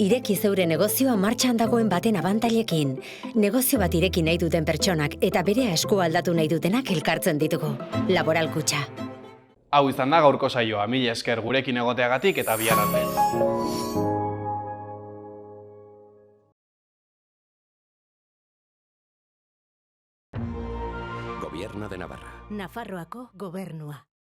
Ireki zeure negozioa martxan dagoen baten abantailekin. Negozio bat ireki nahi duten pertsonak eta bere eskua aldatu nahi dutenak elkartzen ditugu. Laboral Kutxa. Hau izan da gaurko saioa, mila esker gurekin egoteagatik eta bihar arte. Gobierno de Navarra. Nafarroako gobernua.